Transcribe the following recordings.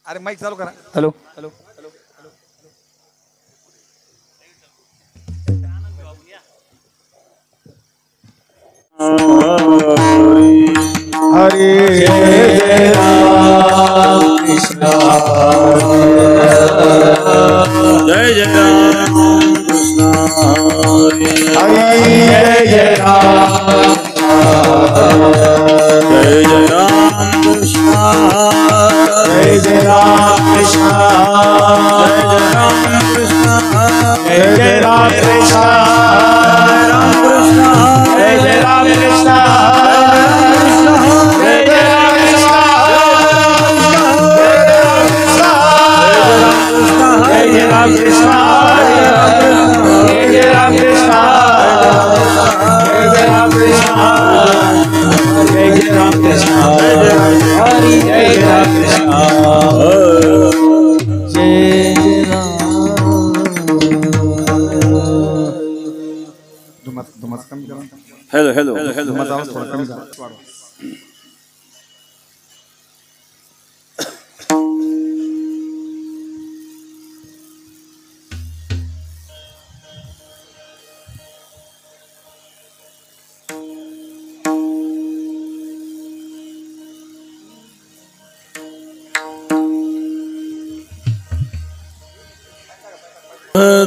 अरे माईक चालू करा. Hello hello. हरे जय राम कृष्ण जय जय राम कृष्ण हरे जय राम जय जय राम कृष्ण जय जय राम कृष्ण जय जय राम कृष्ण जय जय राम कृष्ण जय जय राम कृष्ण जय जय राम कृष्ण जय जय राम कृष्ण जय जय राम कृष्ण जय जय राम कृष्ण जय जय राम कृष्ण हरि जय जय राम कृष्ण जय जय राम. धुमाचा कमी करा. हॅलो हॅलो हॅलो धुमाचा आवाज थोडा कमी करा.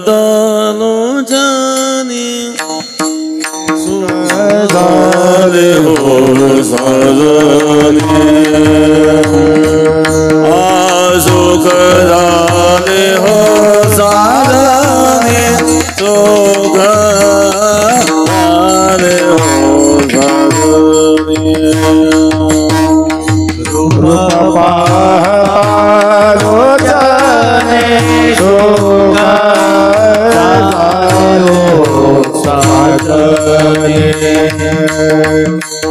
दानो जानी सुधारे हो सजनी सुख दाने हो साधने सुख दाने हो सजनी लोचने सुखदायो साधने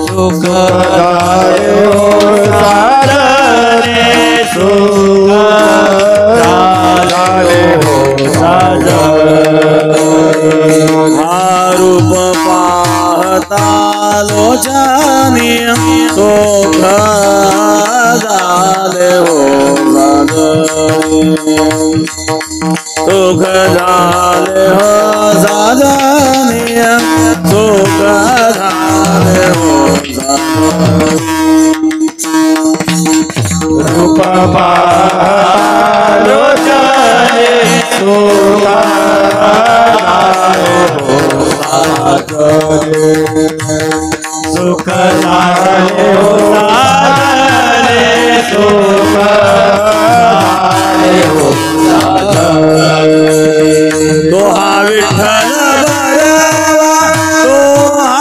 सुखदायो साधने सुखदायो साधने रूप पाहता लोचने सुख झाले हो सुख झाले हो साधने सुख झाले हो रूप लोचने सुखदायो साधने सुखदायो साधने सुखदायो साधने तोहा विठ्ठल बरवा तोहा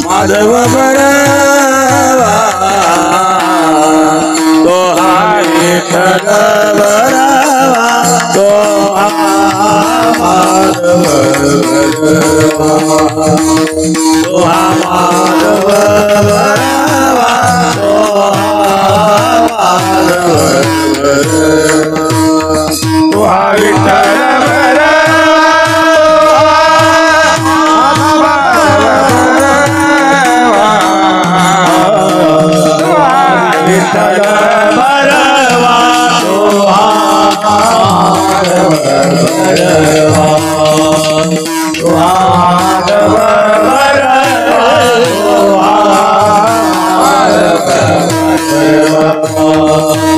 माधव बरवा तोहा विठ्ठल बरवा तोहा माधव बरवा तोहा माधव बरवा तोहा माधव बरवा तुहा विठ्ठल विठ्ठल बरवा तुहा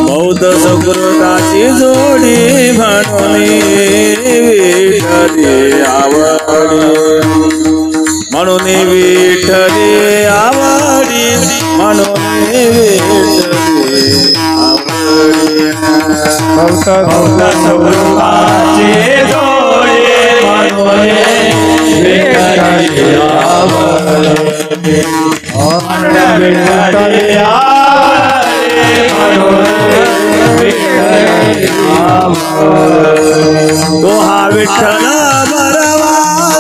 बौद्ध सुकृताची जोडी म्हणून विठ्ठली आवडी म्हणून विठ्ठली आवडी म्हणून विठ्ठली आवडी भक्त स्वरूपाचे जोडे म्हणून विठ्ठली आवडे विठ्ठली आवडे म्हणून विठ्ठली आवडे तोहा विठ्ठल बरवा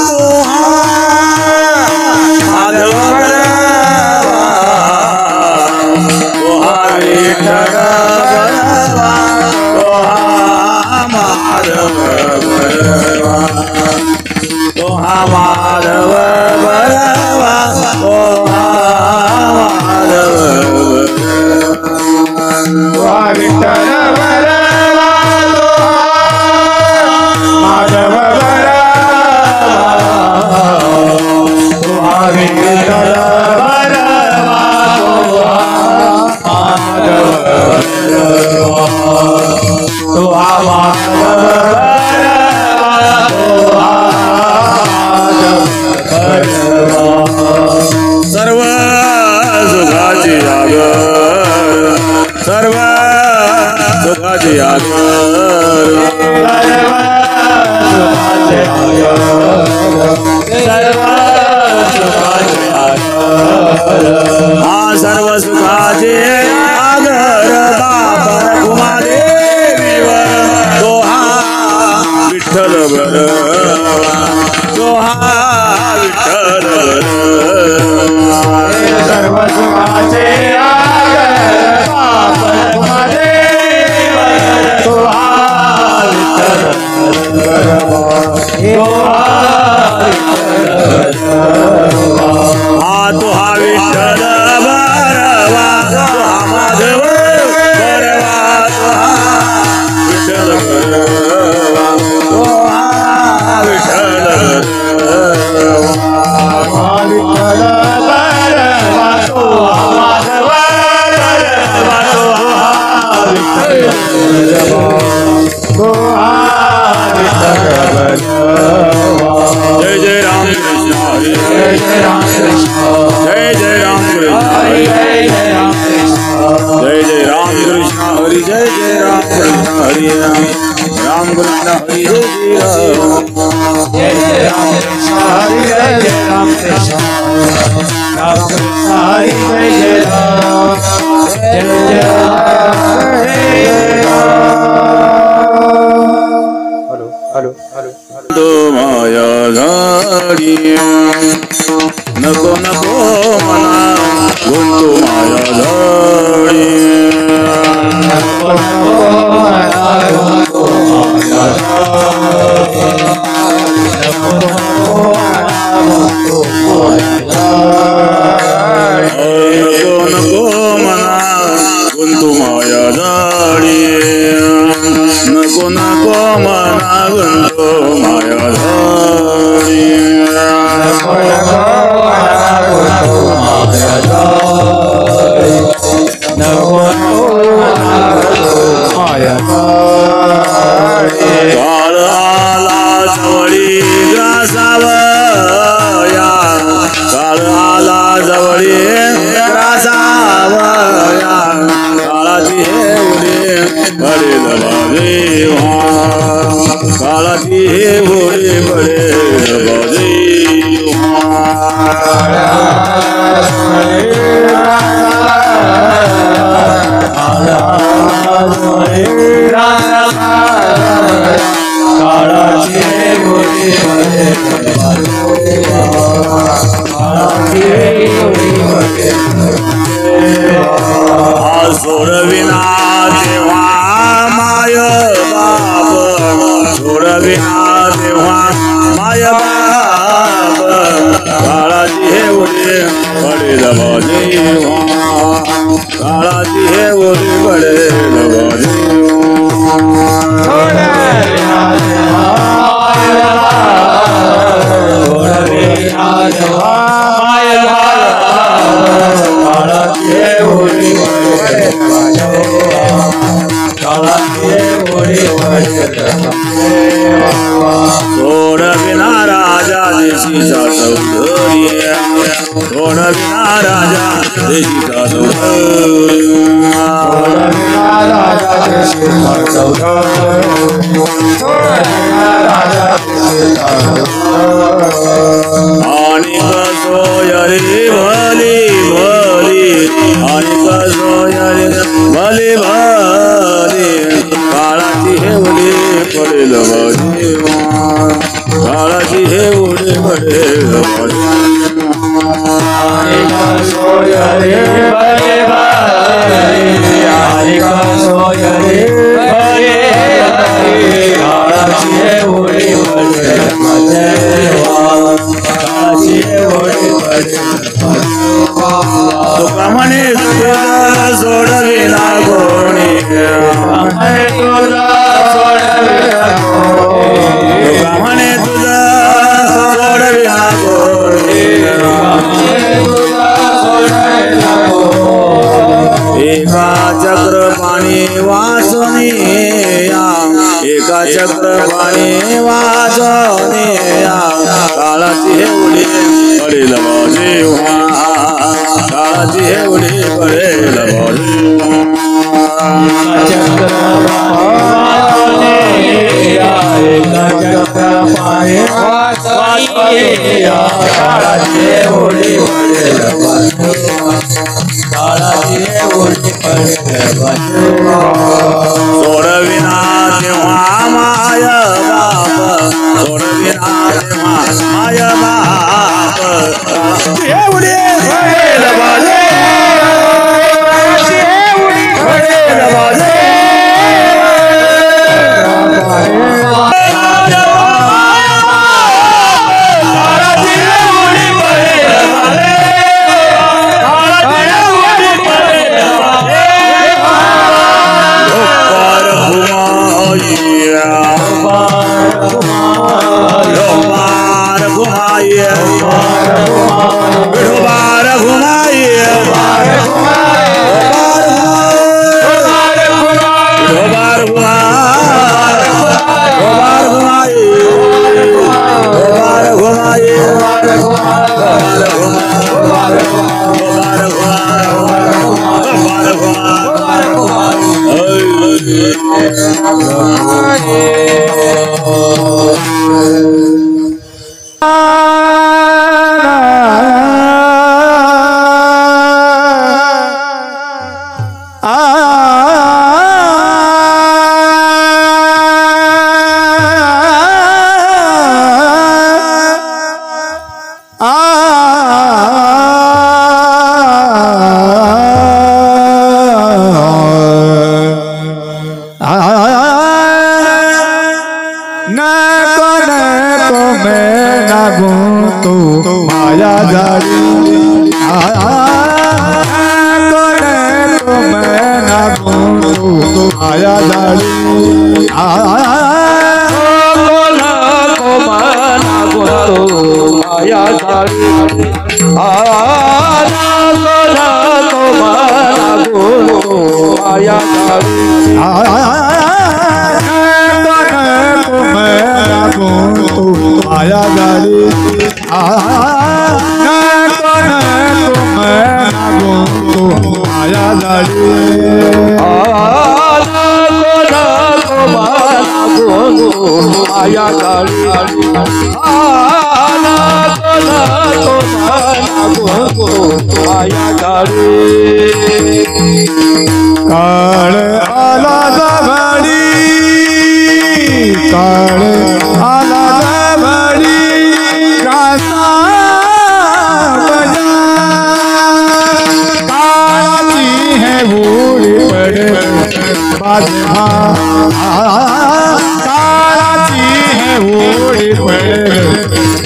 तोहा माधव बरवा तोहा विठ्ठल बरवा तोहा माधव बरवा तोहा माधव बरवा तोहा माधव बरवा सर्व सुखाची आगर सर्व सुखाची आगर हा सर्व सुखाचे आगर बापर उमादेवीवर तो हा विठ्ठल बरवा तो हा विठ्ठल सर्व सुखाचे आगर बापर उमादेवीवर तो हा विठ्ठल बरवा तो हा विठ्ठल बरवा तो हा माधव बरवा तो हा विठ्ठल बरवा तो हा विठ्ठल जय जय राम कृष्ण हरी जय जय राम कृष्ण जय जय राम कृष्ण हरी जय जय राम कृष्ण जय जय राम कृष्ण हरी जय जय राम कृष्ण हरी राम कृष्ण हरी जय जय राम कृष्ण हरि जय जय राम कृष्ण राम कृष्ण हरि जय जय राम जय जय हेलो तो माया झाडी नको नको मना गुंतू माया झाडी नको नको मना गुंतू माया झाडी नको नको मना गुंतू माया झाडी काळ आला जवळी ग्रासावया काळ आला जवळी ग्रासावया काळाची हे उडी पडेल बाजे काळाची हे उडी पडेल बाजे सोडविना देवा माय बाप सोडविना देवा माय बाप काळाची हे उडी पडेल बाजेवा काळाची हे उडी पडेल बाजेवा सोडविना राजा देशीचा चौधरी सोडविना राजा देशीचा चौधरी आणि कसोय रे भली भली आणि कसोय रे भली भली काळाची हे उडी पडेल बाजेवा काळाची हे उडी पडेल तुका म्हणे तुझा सोडविना कोणी तुका म्हणे तुझा सोडविना कोणी चक्रपाणी वासनीया एका चक्रपाणी वासनीया काळाची हे उडी पडेल जेव्हा काळाची हे उडी पडेल सोडविना तेव्हा माय बाप सोडविना तेव्हा माय बाप एवढे पडेल बाजे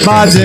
पडेल बाजे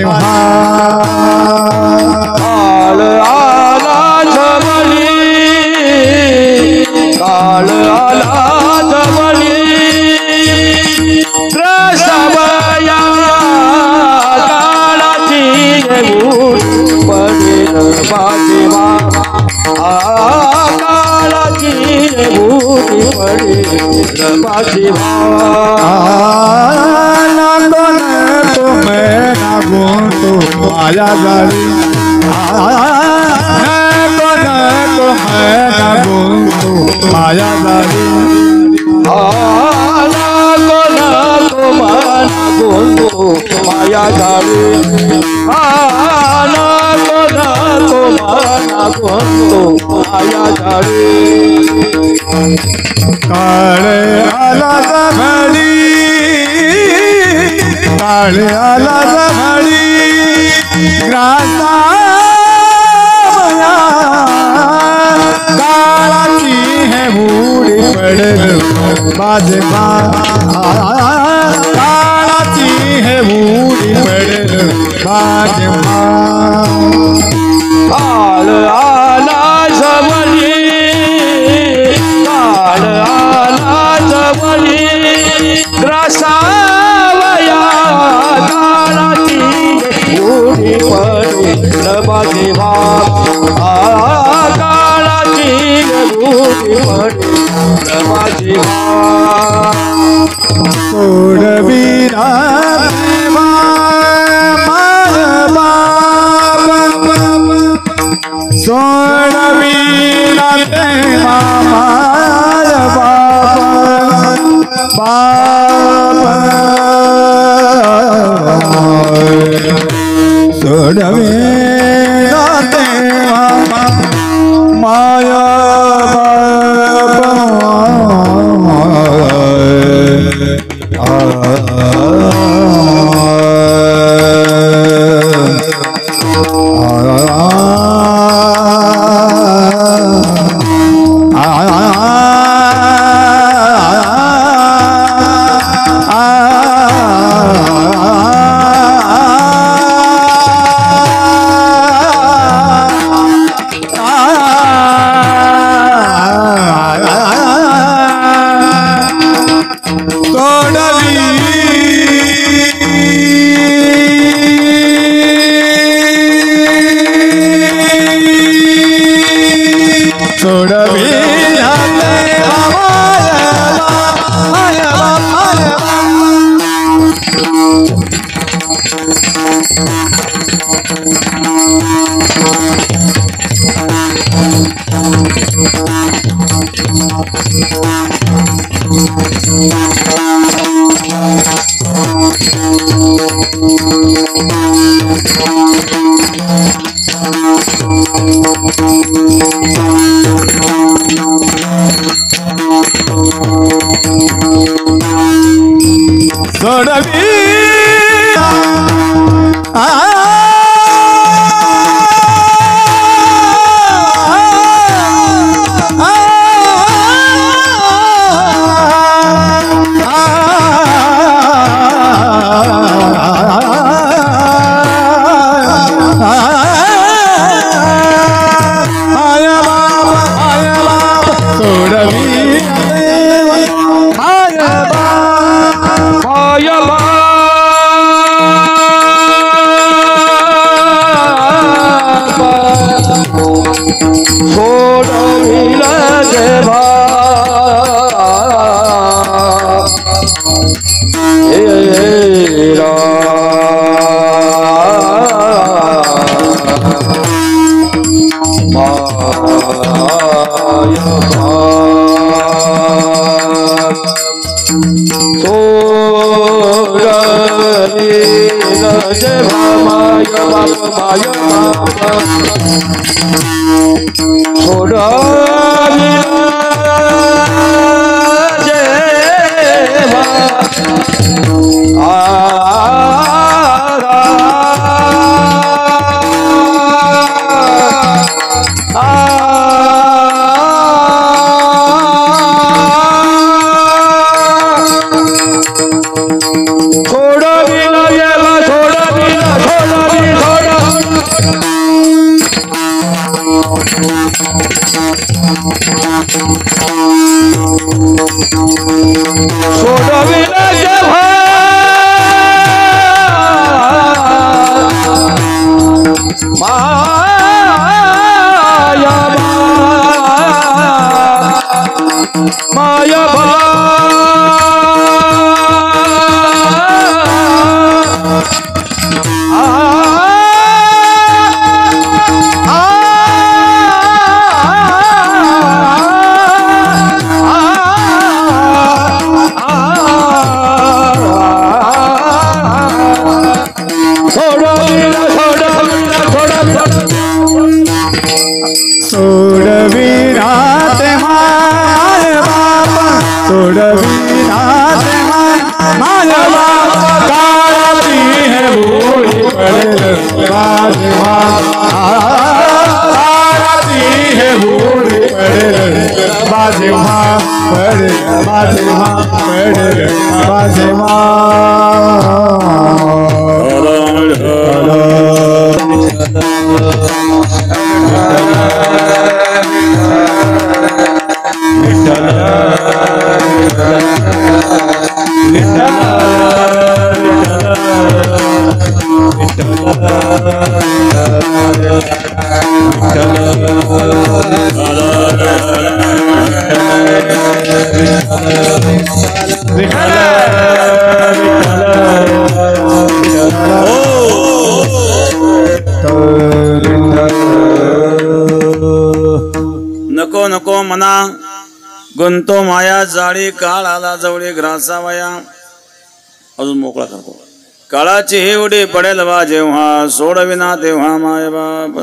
माझी सोडविना सोडविना माय बाप सोडविना माया Hare नको मना गुंतो माया जाळी काळ आला जवळी ग्रासावया. अजून मोकळा करतो. काळाची ही उडी पडेल बा जेव्हा सोडविना तेव्हा माय बाप.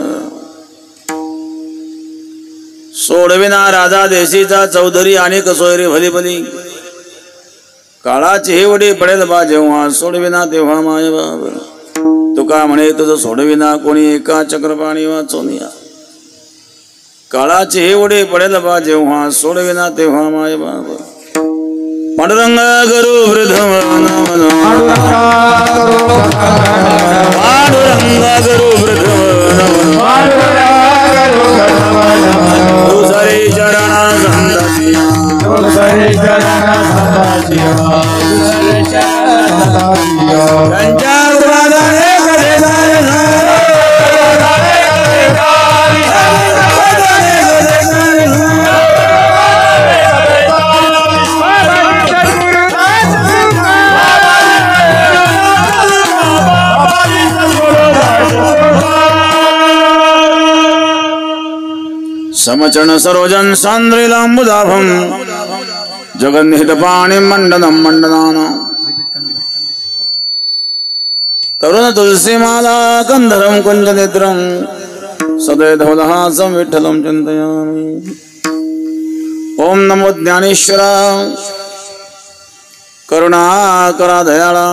सोडविना राजा देशीचा चौधरी आणि कसोयरी भली भली. काळाची ही उडी पडेल बा जेव्हा सोडविना तेव्हा माय बाप. तुका म्हणे तुझं सोडविना कोणी एका चक्रपाणी वाचवनिया. काळाची ही उडी पडेल बा जेव्हा सोडविना तेव्हा माय बाप. पांडुरंग गुरु वृद्धवन पांडुरंग गुरु वृद्धवन तुझरे चरण समचरण सरोजन सांद्रिलांबुदाभम जगन्निहित पाणी मंडनम मंडनाना. तरुण तुलसी माला कंधरम कुंज नेत्रम सदय धवलहासम विठ्ठलम चिंतयामि. ओम नमो ज्ञानेश्वरा करुणाकरा दयाळा.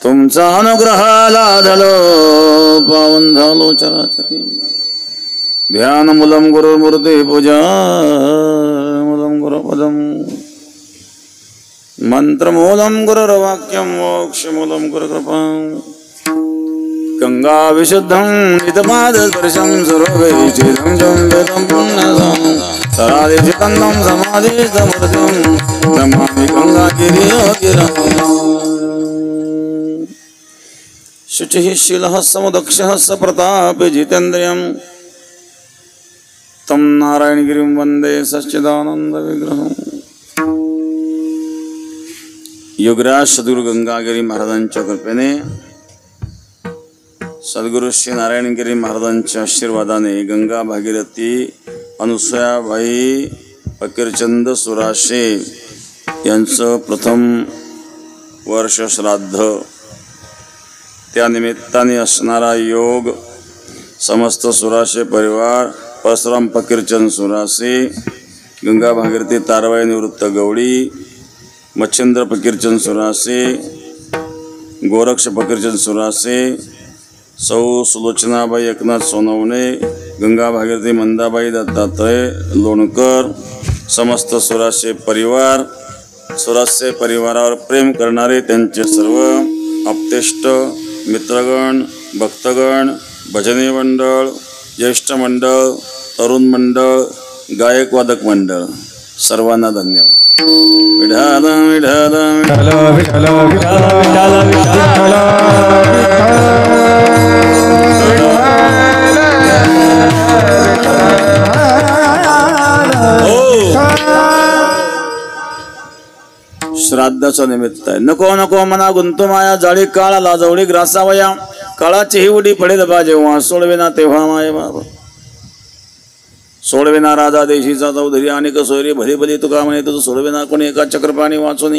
तुमचा अनुग्रह लादलो पावन झालो चराचरी. ध्यान मूलम गुरुमूर्ती पूजा मूलम गुरुपदम मंत्रमूलम गुरुर्वाक्यम मोक्षमूलम गुरुकृपा. गंगा विशुद्धं नितपादस्पर्शं सर्वैश्चिदं वेदं पुण्यदं सरादिचितन्नं समाधिस्तमूर्तिं नमामि गंगागिरियोगिरं. शुचिः शीलः समदक्षः सप्रतापे जितेन्द्रियं तम नारायणगिरिं वंदे सच्चिदानंद विग्रहं. योगराज सद्गुरु गंगागिरी महाराजांच्या कृपेने सद्गुरु श्री नारायणगिरी महाराजांच्या आशीर्वादाने गंगा भागीरथी अनुसूयाबाई फकीरचंद सुराशे यांचं प्रथम वर्ष श्राद्ध. त्या निमित्ताने असणारा योग समस्त सुराशे परिवार परशुराम फकीरचंद सुरासे, गंगा भागीरथी तारवाई निवृत्त गवळी, मच्छिंद्र फकीरचंद सुरासे, गोरक्ष फकीरचंद सुरासे, सौ सुलोचनाबाई एकनाथ सोनवणे, गंगा भागीरथी मंदाबाई दत्तात्रय लोणकर, समस्त सुराशे परिवार, सुराशे परिवारावर प्रेम करणारे त्यांचे सर्व आप्तेष्ट मित्रगण, भक्तगण, भजनी मंडळ, ज्येष्ठ मंडळ, तरुण मंडळ, गायक वादक मंडळ, सर्वांना धन्यवाद. विठाल विठाल विठाल विठाल विठाल विठाल श्राद्धाचं निमित्त आहे. नको नको मना गुंतू माया जाळी काळा लाजवळी ग्रासावया. काळाची ही उडी पडेल बा जेव्हा सोडविना तेव्हा माय बाबा. सोडविना राजा देशीचा चौधरी आणि कसोयरी भली भली. तुका म्हणे तुझं सोडविना कोणी एका चक्रपाणी वाचून.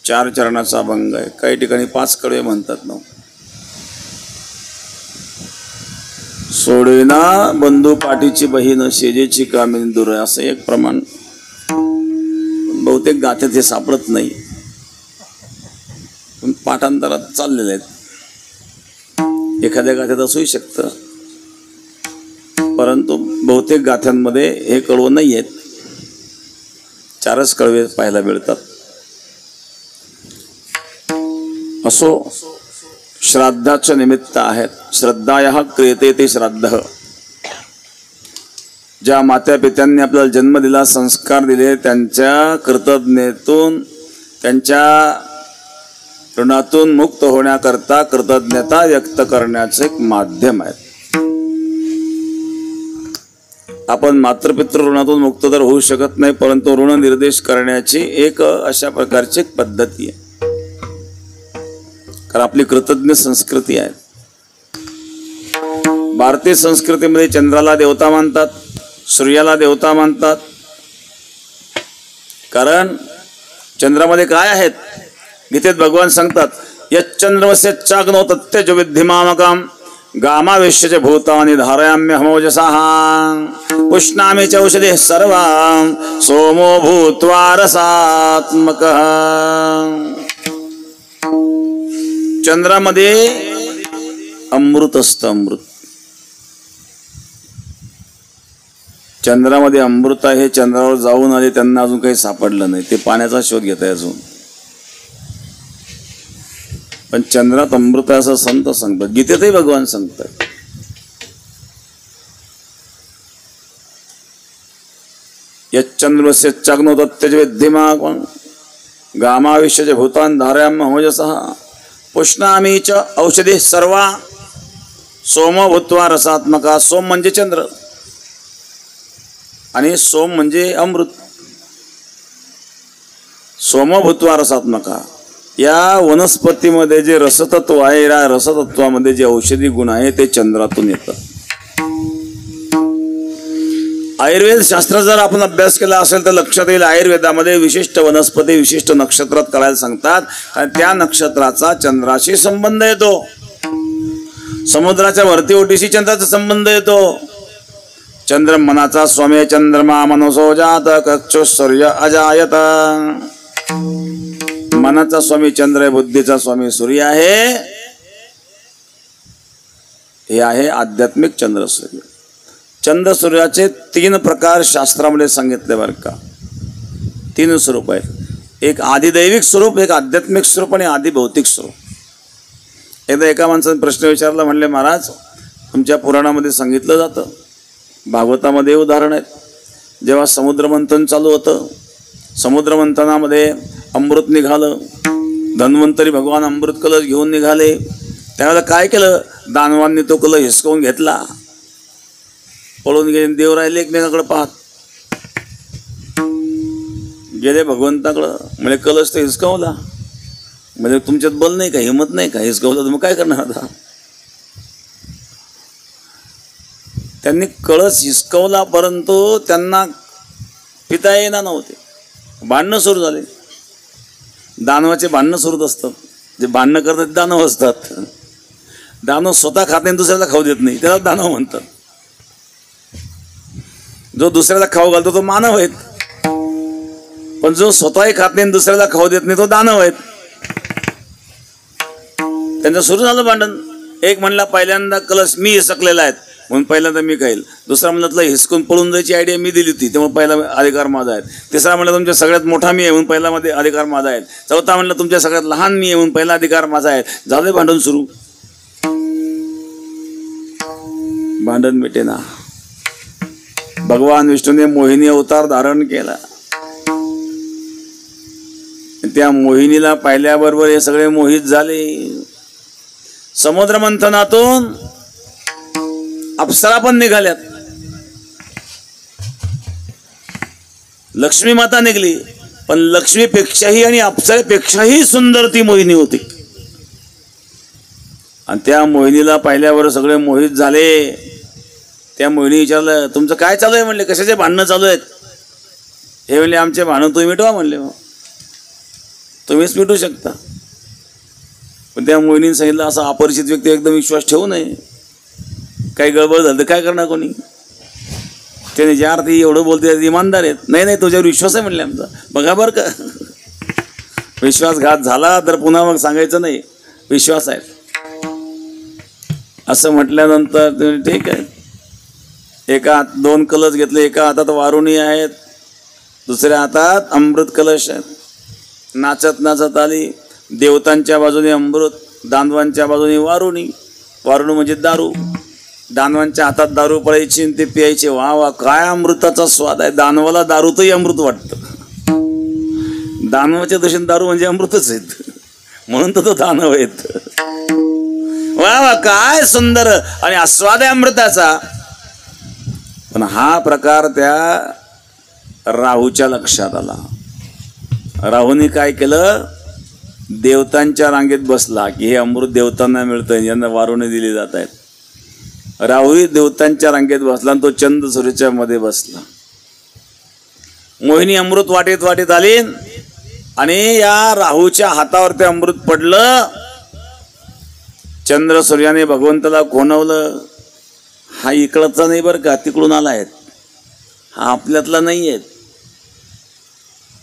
4 चरणाचा अभंग आहे. काही ठिकाणी 5 कडवे म्हणतात ना. सोडविना बंधू पाठीची बहीण शेजेची कामिनी दूर असं एक प्रमाण बहुतेक गाथेत हे सापडत नाही, पण पाठांतरात चाललेले आहेत. एखाद्या गाथ्यात असूही शकतं, परंतु बहुतेक गाथ्यांमध्ये हे कडवं नाही आहेत. 4च कडवे पाहायला मिळतात. असो, श्राद्धाचे निमित्त आहेत. श्रद्धाया क्रियते ते श्राद्ध. ज्या मात्या पित्यांनी आपल्याला जन्म दिला, संस्कार दिले, त्यांच्या कृतज्ञतेतून, त्यांच्या ऋणातून मुक्त होण्याकरता कृतज्ञता व्यक्त करण्याचे एक माध्यम आहे. आपण मातृपितृ ऋणातून मुक्त तर होऊ शकत नाही, परंतु ऋण निर्देश करण्याची एक अशा प्रकारची एक पद्धती आहे. कारण आपली कृतज्ञ संस्कृती आहे. भारतीय संस्कृतीमध्ये चंद्राला देवता मानतात, सूर्याला देवता मानतात. कारण चंद्रामध्ये काय आहेत? गीतेत भगवान सांगतात, यच्चंद्रमस्य चाग्नो तत्यज विद्धिमामकं गामावेश्य भूतानि धारयाम्यहमोजसाः पुष्णामि च औषधिः सर्वां सोमो भूत्वा रसात्मकः. चंद्रामध्ये अमृत असतं. अमृत चंद्रामध्ये अमृत आहे. चंद्रावर जाऊन आले, त्यांना अजून काही सापडलं नाही, ते पाण्याचा शोध घेत आहे अजून. पण चंद्रात अमृत असं संत सांगतात, गीतेतही भगवान सांगतात. यच्चंद्रस्य चाग्नो तत्यज विद्धिमामकं गामावेश्य भूतान् धारयाम्यहमोजसः पुष्णामि च औषधिः सर्वा सोमो भूत्वा रसात्मका. सोम म्हणजे चंद्र आणि सोम म्हणजे अमृत. सोमो भूत्वा रसात्मका. या वनस्पतीमध्ये जे रसतत्व आहे, या रसतत्वामध्ये जे औषधी गुण आहे ते चंद्रातून येतं. आयुर्वेद शास्त्र जर आपण अभ्यास केला असेल तर लक्षात येईल, आयुर्वेदामध्ये विशिष्ट वनस्पती विशिष्ट नक्षत्रात करायला सांगतात. कारण त्या नक्षत्राचा चंद्राशी संबंध येतो. समुद्राच्या वरती ओटीशी चंद्राचा संबंध येतो. चंद्र मनाचा स्वामी चंद्रमा मनसो जात कक्षो सूर्य अजायत. मनाचा स्वामी चंद्र आहे, बुद्धीचा स्वामी सूर्य आहे. हे आहे आध्यात्मिक चंद्र सूर्य. चंद्र सूर्याचे 3 प्रकार शास्त्रामध्ये सांगितले बरं का. 3 स्वरूप आहेत. एक आदिदैविक स्वरूप, एक आध्यात्मिक स्वरूप आणि आदि भौतिक स्वरूप. एकदा एका माणसाने प्रश्न विचारला, म्हणले महाराज तुमच्या पुराणामध्ये सांगितलं जातं, भागवतामध्ये उदाहरण आहेत, जेव्हा समुद्रमंथन चालू होतं, समुद्रमंथनामध्ये अमृत निघालं, धन्वंतरी भगवान अमृत कलश घेऊन निघाले. त्यावेळेला काय केलं? दानवांनी तो कलश हिसकावून घेतला, पळून गेले. देव राहिले एकमेकाकडे पाहत, गेले भगवंताकडं. म्हणजे कलश तर हिसकावला, म्हणजे तुमच्यात बल नाही का, हिंमत नाही का, हिसकावलं तर मग काय करणार आता? त्यांनी कळस हिसकावला, परंतु त्यांना पिता येणार नव्हते. भांडणं सुरू झाले. दानवाचे भांडणं सुरू असतात. जे भांडणं करतात दानव असतात. दानव स्वतः खात नाही, दुसऱ्याला खाऊ देत नाही, त्याला दानव म्हणतात. जो दुसऱ्याला खाऊ घालतो तो मानव आहेत, पण जो स्वतःही खात नाही दुसऱ्याला खाऊ देत नाही तो दानव आहेत. त्यांचं सुरू झालं भांडण. एक म्हणला पहिल्यांदा कलश मी हिसकलेला आहे म्हणून पहिल्यांदा मी खाईल. दुसरा म्हणला तुला हिसकून पळून जायची आयडिया मी दिली होती त्यामुळे पहिला अधिकार माझा आहे. तिसरा म्हणला तुमच्या सगळ्यात मोठा मी आहे म्हणून पहिला मध्ये अधिकार माझा आहे. चौथा म्हणला तुमच्या सगळ्यात लहान मी आहे म्हणून पहिला अधिकार माझा आहे. झाले भांडण सुरू. भांडण मिटेना. भगवान विष्णूने मोहिनी अवतार धारण केला. त्या मोहिनीला पाहिल्याबरोबर हे सगळे मोहित झाले. समुद्र मंथनातून अप्सरा पण निघाल्यात. लक्ष्मी माता निघली, पण लक्ष्मीपेक्षाही आणि अप्सरेपेक्षाही सुंदर ती मोहिनी होती. आणि त्या मोहिनीला पाहिल्यावर सगळे मोहित झाले. त्या मोहिनी विचारलं तुमचं काय चालू आहे? म्हणले कशाचे भांडणं चालू आहेत? हे म्हणले आमचे भांडण तुम्ही मिटवा. म्हणले तुम्हीच मिटू शकता. पण त्या मोहिनीने सांगितलं असा अपरिचित व्यक्ती एकदम विश्वास ठेवू नये. काही गडबड झालं तर काय करणार कोणी? त्याने ज्या अर्थी एवढं बोलते इमानदार आहेत. नाही नाही तुझ्यावर विश्वास आहे म्हणले आमचा. बघा बरं का, विश्वासघात झाला तर पुन्हा मग सांगायचं नाही विश्वास आहे असं म्हटल्यानंतर ठीक आहे. एका हात 2 कलश घेतले. एका हातात वारुणी आहेत, दुसऱ्या हातात अमृत कलश आहेत. नाचत नाचत आली. देवतांच्या बाजूने अमृत, दानवांच्या बाजूने वारुणी. वारुणी म्हणजे दारू. दानवांच्या हातात दारू पडायची आणि ते प्यायचे. वा वा काय अमृताचा स्वाद आहे. दानवाला दारूतही अमृत वाटतं. दानवाच्या दृष्टीने दारू म्हणजे अमृतच आहेत म्हणून तर तो दानव आहेत. वा वा काय सुंदर आणि आस्वाद आहे अमृताचा. पण हा प्रकार त्या राहूच्या लक्षात आला. राहूने काय केलं? देवतांच्या रांगेत बसला की हे अमृत देवतांना मिळतं, यांना वारुणी दिली जात आहेत. राहूही देवतांच्या रांगेत बसला आणि तो चंद्र सूर्याच्या मध्ये बसला. मोहिनी अमृत वाटेत वाटेत आली आणि या राहूच्या हातावर ते अमृत पडलं. चंद्र सूर्याने भगवंताला खोनवलं, हा इकडचा नाही बरं का, तिकडून आलाय, हा आपल्यातला नाही आहे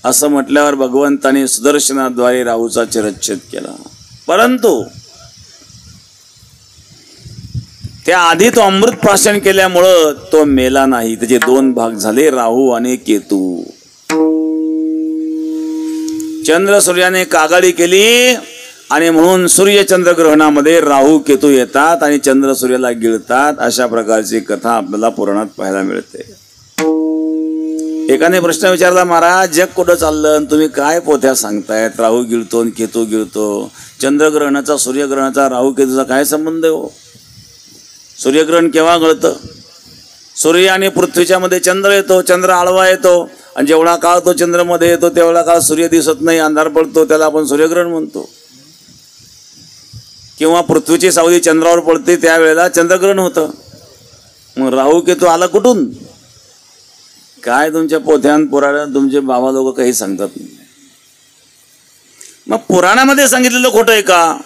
असं म्हटल्यावर भगवंताने सुदर्शनाद्वारे राहूचा चिरच्छेद केला. परंतु त्या आधी तो अमृत प्राशन केल्यामुळं तो मेला नाही. त्याचे दोन भाग झाले, राहू आणि केतू. चंद्र सूर्याने कागाळी केली आणि म्हणून सूर्य चंद्र ग्रहणामध्ये राहू केतू येतात आणि चंद्र सूर्याला गिळतात. अशा प्रकारची कथा आपल्याला पुराणात पाहायला मिळते. एकाने प्रश्न विचारला, महाराज जग कुठं चाललं, तुम्ही काय पोथ्या सांगतायत, राहू गिळतो आणि केतू गिळतो, चंद्रग्रहणाचा सूर्यग्रहणाचा राहू केतूचा काय संबंध आहे हो? सूर्यग्रहण केव्हा गळतं? सूर्य आणि पृथ्वीच्या मध्ये चंद्र येतो, चंद्र आळवा येतो आणि जेवढा काळ तो चंद्रमध्ये येतो तेवढा काळ सूर्य दिसत नाही, अंधार पडतो, त्याला आपण सूर्यग्रहण म्हणतो. किंवा पृथ्वीची सावली चंद्रावर पडते त्यावेळेला चंद्रग्रहण होतं. मग राहू केतू आला कुठून? काय तुमच्या पोथ्यान पुराणात तुमचे बाबा लोक काही सांगतात नाही. मग पुराणामध्ये सांगितलेलं खोटं आहे का?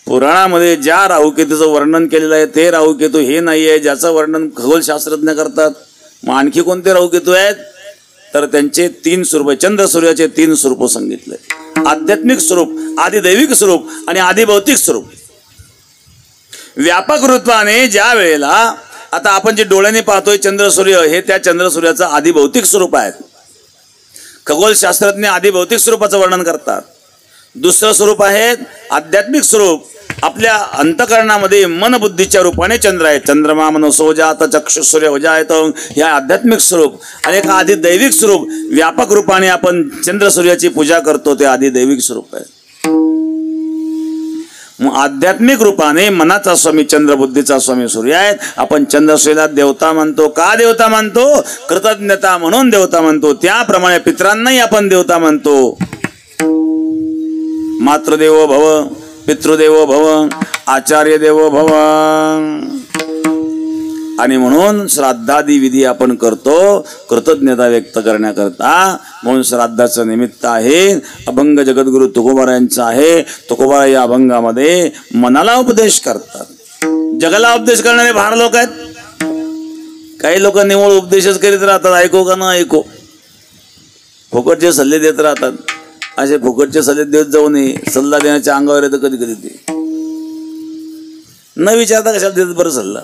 पुराणामध्ये ज्या राहुकेतूचं वर्णन केलेलं आहे ते राहुकेतू हे नाही आहे ज्याचं वर्णन खगोलशास्त्रज्ञ करतात. मग आणखी कोणते राहुकेतू आहेत? तर त्यांचे 3 स्वरूप, चंद्र सूर्याचे 3 स्वरूप सांगितले. आध्यात्मिक स्वरूप, आदिदैविक स्वरूप आणि आदिभौतिक स्वरूप. व्यापक रूपाने ज्या वेळेला आता आपण जे डोळ्याने पाहतोय चंद्र सूर्य, हे त्या चंद्र सूर्याचं आदिभौतिक स्वरूप आहे. खगोलशास्त्रज्ञ आदिभौतिक स्वरूपाचं वर्णन करतात. दुसरं स्वरूप आहे आध्यात्मिक स्वरूप. आपल्या अंतकरणामध्ये मनबुद्धीच्या रूपाने चंद्र आहे. चंद्रमा मनसो जात चक्षुसूर्य वजायत, हे आध्यात्मिक स्वरूप. आणि एक आदिदैविक स्वरूप, व्यापक रूपाने आपण चंद्र सूर्याची पूजा करतो, ते आदिदैविक स्वरूप आहे. मग आध्यात्मिक रूपाने मनाचा स्वामी चंद्र, बुद्धीचा स्वामी सूर्य आहेत. आपण चंद्र सूर्याला देवता मानतो. का देवता मानतो? कृतज्ञता म्हणून देवता मानतो. त्याप्रमाणे पितरांनाही आपण देवता मानतो. मातृदेवो भव, पितृदेवो भव, आचार्य देवो भव. आणि म्हणून श्राद्धादी विधी आपण करतो कृतज्ञता व्यक्त करण्याकरता. म्हणून श्राद्धाचं निमित्त आहे. अभंग जगद्गुरु तुकोबारायांचा आहे. तुकोबारा या अभंगामध्ये मनाला उपदेश करतात. जगाला उपदेश करणारे फार लोक आहेत. काही लोक निवळ उपदेशच करीत राहतात, ऐको का ना ऐको, फुकटचे सल्ले देत राहतात. असे फुकटचे सल्ले देत जाऊ नये. सल्ला देण्याच्या अंगावर येतं कधी कधी. ते न विचारता कशाला देत बरं सल्ला?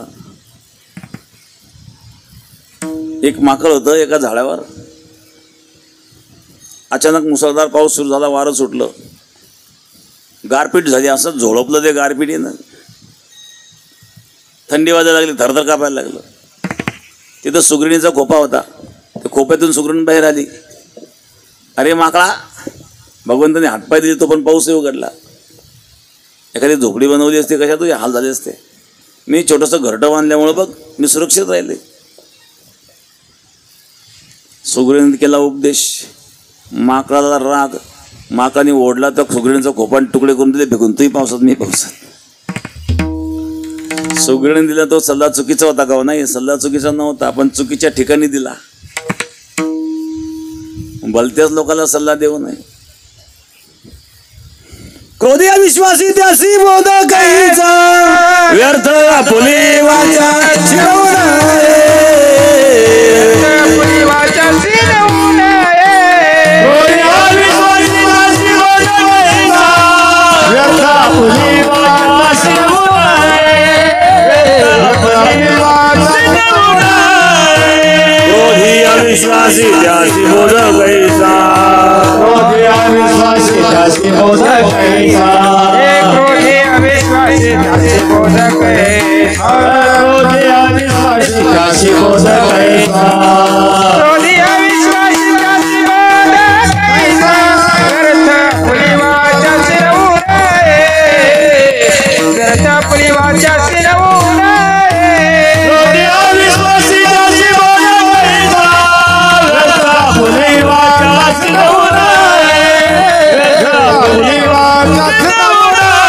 एक माकड होतं एका झाडावर. अचानक मुसळधार पाऊस सुरू झाला, वारं सुटलं, गारपीट झाली. असं झोळपलं ते गारपीटीनं. थंडी वाजायला लागली, थरथर कापायला लागलं. तिथं सुगरणीचा खोपा होता. त्या खोप्यातून सुगरण बाहेर आली. अरे माकडा, भगवंताने हातपाय दिले तो पण पाऊस उघडला. एखादी झोपडी बनवली असते कशा तुझे हाल झाले असते. मी छोटंसं घरटं बांधल्यामुळं बघ मी सुरक्षित राहिले. सुगरणीने केला उपदेश. माकडाला राग. माकाने ओढला तर सुगरणीचा खोपा तुकडे करून दिले फेकून. तूही पावसात मी पावसात. सुगरणीने दिला तो सल्ला चुकीचा होता का? नाही, सल्ला चुकीचा नव्हता, पण चुकीच्या ठिकाणी दिला. भलत्याच लोकांना सल्ला देऊ नये. क्रोधी अविश्वासी त्यासी बोध काहीचा, व्यर्थ आपुली वाचा शिरवू नये. क्रोधी अविश्वासी त्यासी बोध काहीचा, व्यर्थ आपुली वाचा शिरवू नये. क्रोधी अविश्वासी त्यासी बोध काहीचा, क्रोधी अविश्वासी त्यासी बोध काहीचा, क्रोधी अविश्वासी त्यासी बोध काहीचा, क्रोधी अविश्वासी त्यासी बोध काहीचा, क्रोधी अविश्वासी त्यासी बोध काहीचा, व्यर्थ पुलिवाचा शिरवू नये, व्यर्थ पुलिवाचा शिरवू नये. क्रोधी अविश्वासी त्यासी बोध काहीचा, व्यर्थ पुलिवाचा शिरवू नये, व्यर्थ पुलिवाचा शिरवू नये.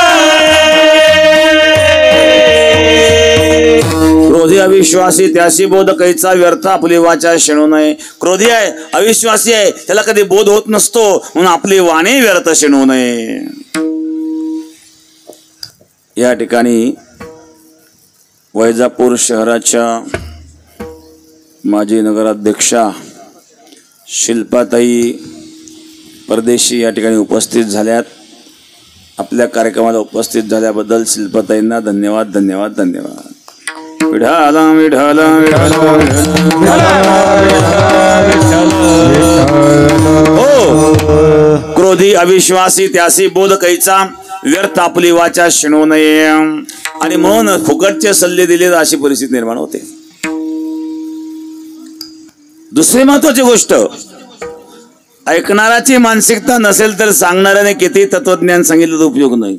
अविश्वासी त्याशी बोध कैचा व्यर्थ आपली वाचा शेणू नये. क्रोधी आहे, अविश्वासी आहे, त्याला कधी बोध होत नसतो, म्हणून आपली वाणी व्यर्थ शेणू नये. या ठिकाणी वैजापूर शहराच्या माजी नगराध्यक्षा शिल्पाताई परदेशी या ठिकाणी उपस्थित झाल्यात. आपल्या कार्यक्रमाला उपस्थित झाल्याबद्दल शिल्पाताईंना धन्यवाद धन्यवाद धन्यवाद. विठाला विठाला हो. क्रोधी अविश्वासी त्यासी बोध कैचा व्यर्थ आपली वाचा शिणू नये. आणि म्हणून फुकटचे सल्ले दिले अशी परिस्थिती निर्माण होते. दुसरी महत्वाची गोष्ट, ऐकणाराची मानसिकता नसेल तर सांगणाऱ्याने किती तत्वज्ञान सांगितलं तर उपयोग नाही.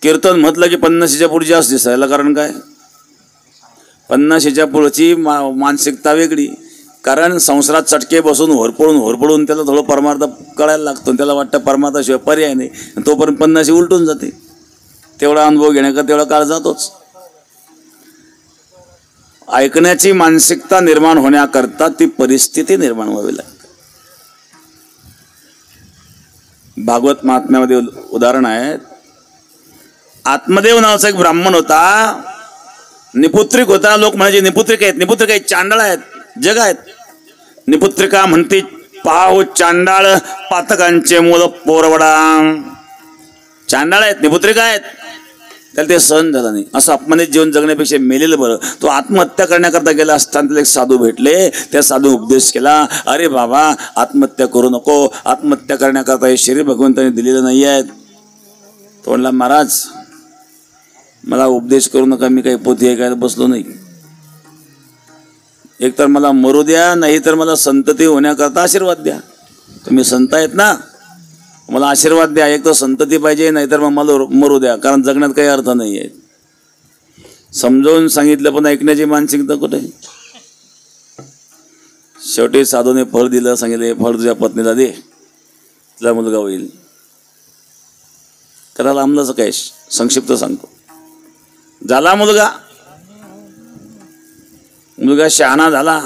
कीर्तन म्हटलं की 50च्या पुढची जास्त दिसायला, कारण काय, 50च्या पुढची मानसिकता वेगळी. कारण संसारात चटके बसून होरपळून त्याला थोडं परमार्थ कळायला लागतो. त्याला वाटतं परमार्थाशिवाय पर्याय नाही, तोपर्यंत 50 उलटून जाते. तेवढा अनुभव घेण्याकरता तेवढा काळ जातोच. ऐकण्याची मानसिकता निर्माण होण्याकरता ती परिस्थिती निर्माण व्हावी लागते. भागवत महात्म्यामध्ये उदाहरण आहे. आत्मदेव नावाचा एक ब्राह्मण होता, निपुत्रिक होता. लोक म्हणायचे निपुत्रिक आहेत, चांडाळ आहेत, जग आहेत. निपुत्रिका म्हणते पाव चांडाळ पातकांचे मूल पोरवडा. चांडाळ आहेत, निपुत्रिका आहेत, त्याला ते सहन झालं नाही. असं अपमानित जीवन जगण्यापेक्षा मेलेलं बरं. तो आत्महत्या करण्याकरता गेला असताना त्याला एक साधू भेटले. त्या साधू उपदेश केला, अरे बाबा आत्महत्या करू नको, आत्महत्या करण्याकरता हे शरीर भगवंताने दिलेलं नाही आहे. तो म्हणला, महाराज मला उपदेश करू नका, मी काही पोथी ऐकायला बसलो नाही. एक तर मला मरू द्या, नाही तर मला संतती होण्याकरता आशीर्वाद द्या. तुम्ही संत आहेत ना, मला आशीर्वाद द्या. एक तर संतती पाहिजे, नाहीतर मग मला मरू द्या, कारण जगण्यात काही अर्थ नाही आहे. समजावून सांगितलं पण ऐकण्याची मानसिकता कुठे. शेवटी साधूने फळ दिलं. सांगितलं, फळ तुझ्या पत्नीला दे, तुझा मुलगा होईल. करायला आमलाच काय, संक्षिप्त सांगतो. झाला मुलगा शहाणा झाला.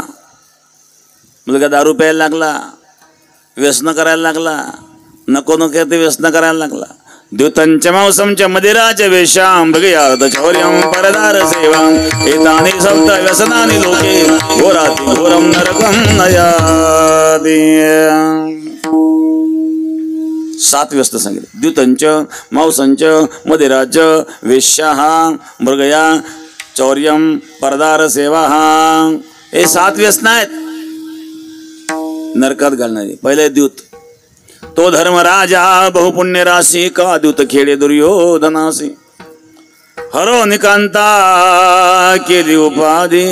मुलगा दारू प्यायला लागला, व्यसन करायला लागला, नको ते व्यसन करायला लागला. द्युतंच मांसंच मदिराच वेशां भगयात चौर्यं परदार सेवां एतानि सप्त व्यसनानि लोके घोराति घोरं नरकं नयाति. 7 व्यस्त सांगितले. द्युतंच मांसंच मदिराच वेश्याः मृगया चौर्यं परदार सेवा. हे 7 व्यसन आहेत नरकात घालणारे. पहिले द्यूत, तो धर्मराजा बहुपुण्य राशी का द्यूत खेळे दुर्योधनासी. हरो निकांता केली उपाधी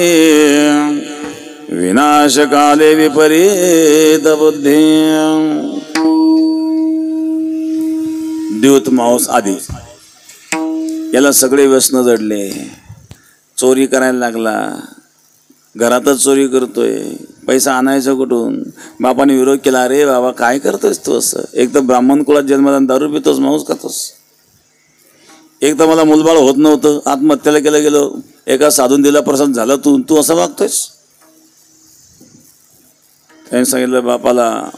विनाश काले विपरीत बुद्धी. द्यूत मांस आदी याला सगळे व्यसन जडले. चोरी करायला लागला, घरातच चोरी करतोय, पैसा आणायचा कुठून. बापाने विरोध केला, अरे बाबा काय करतोयस तू असं. एक तर ब्राह्मण कुळात जन्मदान, दारू पितोस, मांस खातोस. एक तर मला मुलबाळ होत नव्हतं, आत्महत्याला केलं गेलो, एका साधून दिला प्रसाद झाला, तू असं वागतोयस. त्याने सांगितलं बापाला,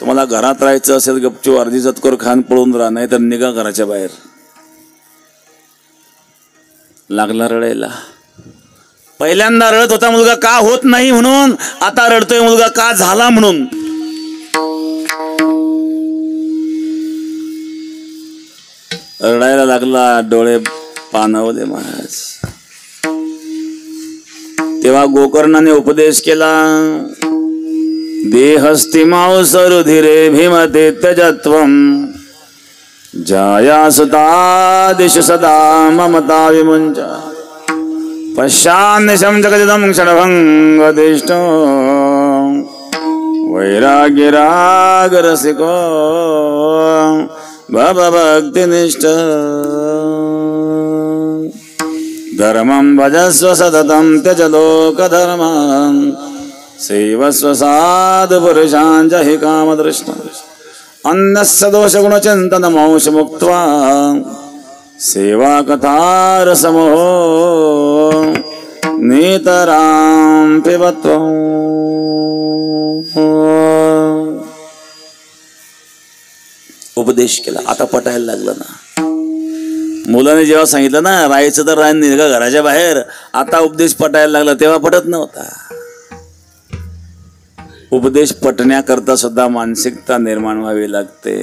तुम्हाला घरात राहायचं असेल गपचूप अर्धी जतकोर खान पळून राहा, नाही तर निघा घराच्या बाहेर. लागला रडायला. पहिल्यांदा रडत होता मुलगा का होत नाही म्हणून, आता रडतोय मुलगा का झाला म्हणून. रडायला लागला, डोळे पाणावले महाराज. तेव्हा गोकर्णाने उपदेश केला, देहस्ति मांस रुधिरे भीमते त्यजत्वं जाया सुता दिश सदा ममता विमुंच पश्चान्निशं जगदिदं क्षणभंगदिष्ट वैराग्यरागरसिको भवभक्तिनिष्ठ धर्मं भजस्व सततं त्यज लोकधर्मं सेवस्व साधुपुरुषान् जहि कामदृष्टा अन्यस्य दोषगुणचिन्तनमंश मुक्त्वा सेवा कथा रसमो नितरां पिबत्वम्। उपदेश केला, आता पटायला लागलं ना. मुलाने जेव्हा सांगितलं ना राहायचं तर राह, निघा घराच्या बाहेर, आता उपदेश पटायला लागला, तेव्हा पटत नव्हता. उपदेश पटण्याकरता सुद्धा मानसिकता निर्माण व्हावी लागते.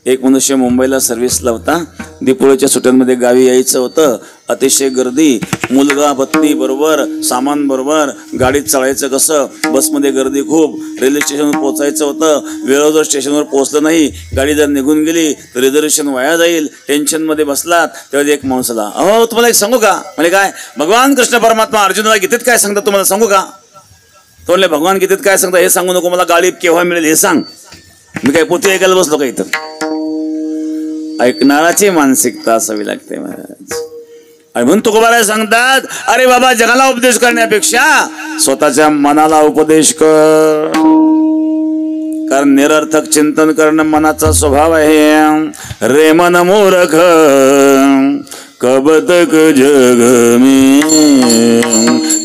एक मनुष्य मुंबईला सर्व्हिसला होता. दीपोळीच्या सुट्ट्यांमध्ये गावी यायचं होतं. अतिशय गर्दी, मुलगा बत्ती बरोबर, सामान बरोबर, गाडीत चालायचं कसं, बसमध्ये गर्दी खूप, रेल्वे स्टेशनवर पोहोचायचं होतं. वेळेवर स्टेशनवर पोहोचलं नाही, गाडी जर निघून गेली तर रिझर्वेशन वाया जाईल. टेन्शनमध्ये बसलात तेव्हा एक माणूस आला. अहो तुम्हाला एक सांगू का? म्हणजे काय? भगवान कृष्ण परमात्मा अर्जुनाला गीतेत काय सांगतात तुम्हाला सांगू का? तो म्हणले भगवान गीतेत काय सांगता हे सांगू नको, मला गाडी केव्हा मिळेल हे सांग. मी काय पोती ऐकायला बसलो का इथं? ऐकणाराची मानसिकता असावी लागते महाराज. आणि म्हणून तुकोबाराय सांगतात, अरे बाबा जगाला उपदेश करण्यापेक्षा स्वतःच्या मनाला उपदेश कर. कारण निरर्थक चिंतन करणं मनाचा स्वभाव आहे. रे मन मूर्ख कब तक जग में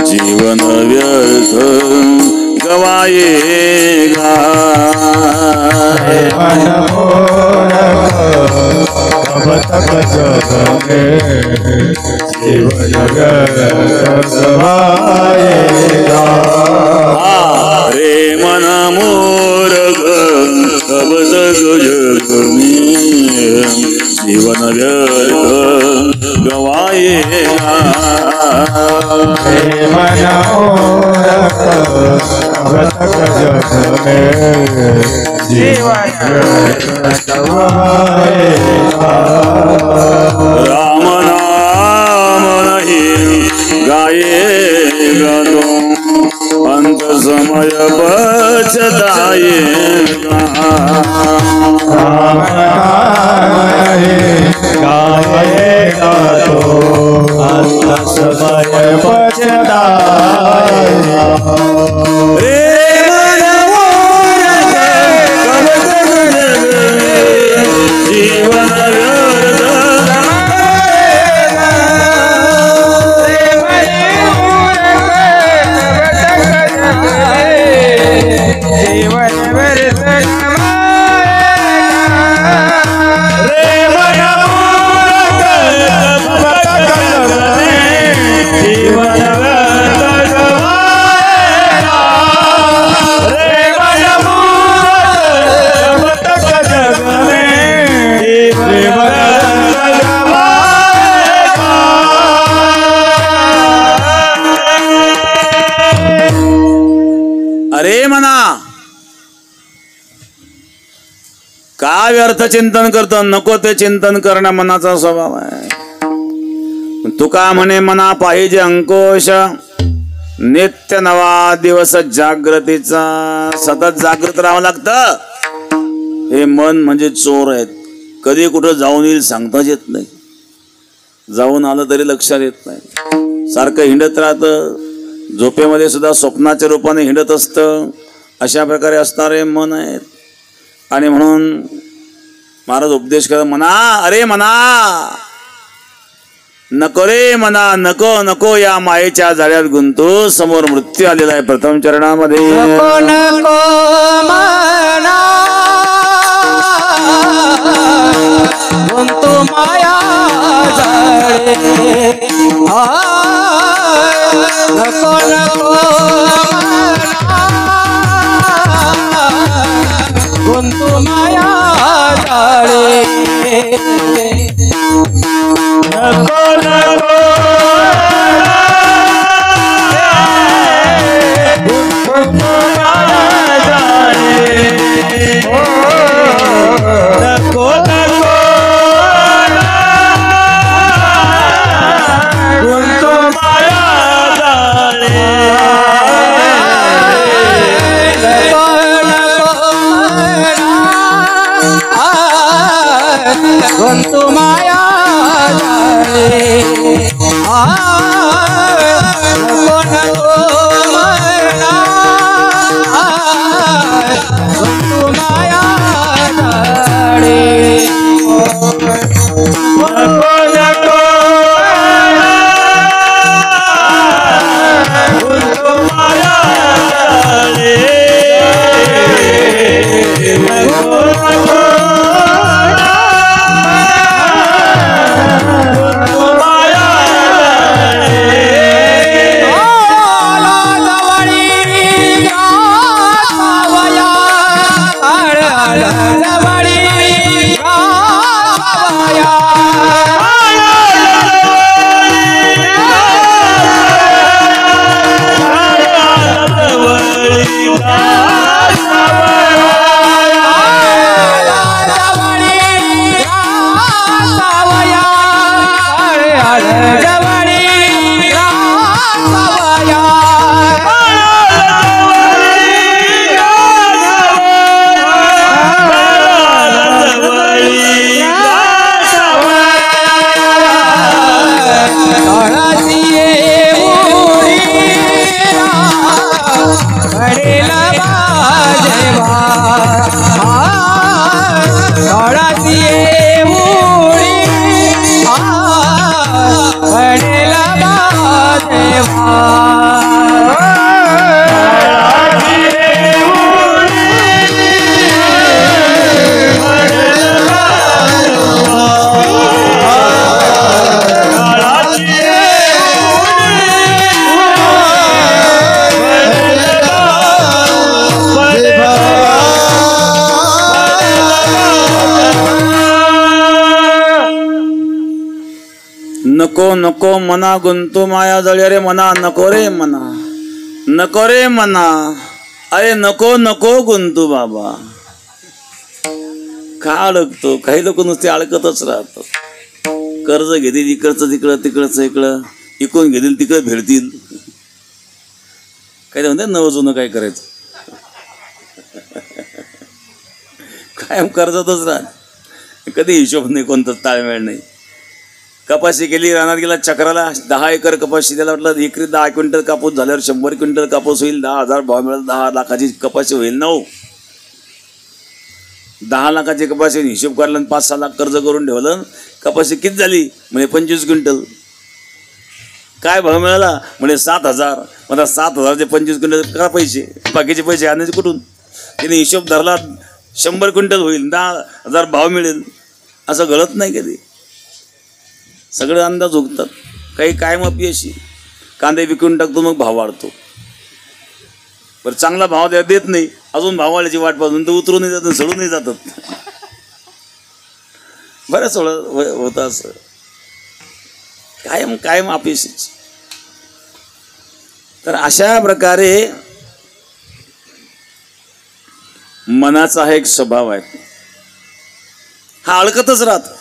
जीवन व्यर्थ गवाएगा. कब तक जग में जीवन व्यर्थ गवाएगा. रे मन मूर्ख कब तक जग में जीवन व्यर्थ गवाएगा. रे मन मूर्ख कब तक जग में जीवन व्यर्थ गवाएगा. राम नाम नहीं गाएगा तो अंत समय पछताएगा. राम नाम गाएगा तो अंत समय पछताएगा. जीवन अरे मना का व्यर्थ चिंतन करतो? नको ते चिंतन करणं मनाचा स्वभाव आहे. तुका म्हणे मना पाहिजे अंकुश, नित्य नवा दिवस जागृतीचा. सतत जागृत राहावं लागतं. हे मन म्हणजे चोर आहेत, कधी कुठं जाऊन येईल सांगताच येत नाही. जाऊन आलं तरी लक्षात येत नाही. सारखं हिंडत राहतं, झोपेमध्ये सुद्धा स्वप्नाच्या रूपाने हिंडत असतं. अशा प्रकारे असणारे मन आहेत. आणि म्हणून महाराज उपदेश करतात, मना अरे मना नको रे मना, नको नको या मायेच्या जाळ्यात गुंतू. समोर मृत्यू आलेला आहे प्रथम चरणामध्ये. नको नको मना गुंतू माया जाळे. नको नको गुंतू माया जाळे. नको नको गुंतू माया जाळे. नको नको गुंतू माया जाळे. गुंतू माया जाळे. नको नको मना गुंतू माया जाळे. नको नको नको नको मना गुंतू माया जळी. अरे मना नको रे मना, नको रे मना, अरे नको नको गुंतू बाबा. का अडकतो? काही लोक नुसते अडकतच राहतात. कर्ज घेतील इकडचं तिकडं, तिकडचं इकडं, इकून घेतील तिकडं भेटतील. काय म्हणते नवं जुनं काय करायचं, कायम कर्जातच राहत. कधी हिशोब नाही, कोणताच ताळमेळ नाही. कपाशी केली, रानात गेला चक्राला, 10 एकर कपाशी. त्याला वाटलं एकरी 10 क्विंटल कापूस झाल्यावर 100 क्विंटल कापूस होईल, 10,000 भाव मिळेल, 10 लाखाची कपाशी होईल ना. 10 लाखाची कपाशी हिशोब काढला, 5-6 लाख कर्ज करून ठेवलं. कपाशी किती झाली म्हणजे 25 क्विंटल. काय भाव मिळाला म्हणजे 7,000. मला 7,000चे 25 क्विंटल का पैसे, बाकीचे पैसे आणायचे कुठून? त्याने हिशोब धरला 100 क्विंटल होईल, 10,000 भाव मिळेल. असं घडत नाही कधी. सगळे अंदाज उगतात. काही कायम अपयशी. कांदे विकून टाकतो, मग भाव वाढतो. बरं चांगला भाव देत नाही, अजून भाव वाढायची वाट पाहून तर उतरूनही जातात, सडूनही जातात. बरंच होतं असं. कायम कायम अपयशीच. तर अशा प्रकारे मनाचा हा एक स्वभाव आहे, हा अडकतच राहत.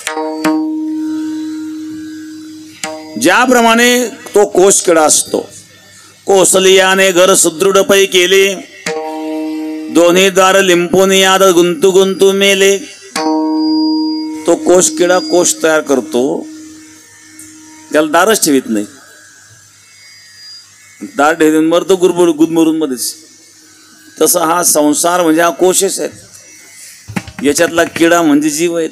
ज्याप्रमाणे तो कोशकिडा असतो. कोसलियाने घर सुदृढ पै केले, दोन्ही दार लिंपून याद गुंतू गुंतू मेले. तो कोशकिडा कोश तयार करतो, त्याला दारच ठेवीत नाही. दार ठेवून मरतो गुदमरून मध्येच. तसा हा संसार म्हणजे हा कोशच आहे. याच्यातला किडा म्हणजे जीव आहेत.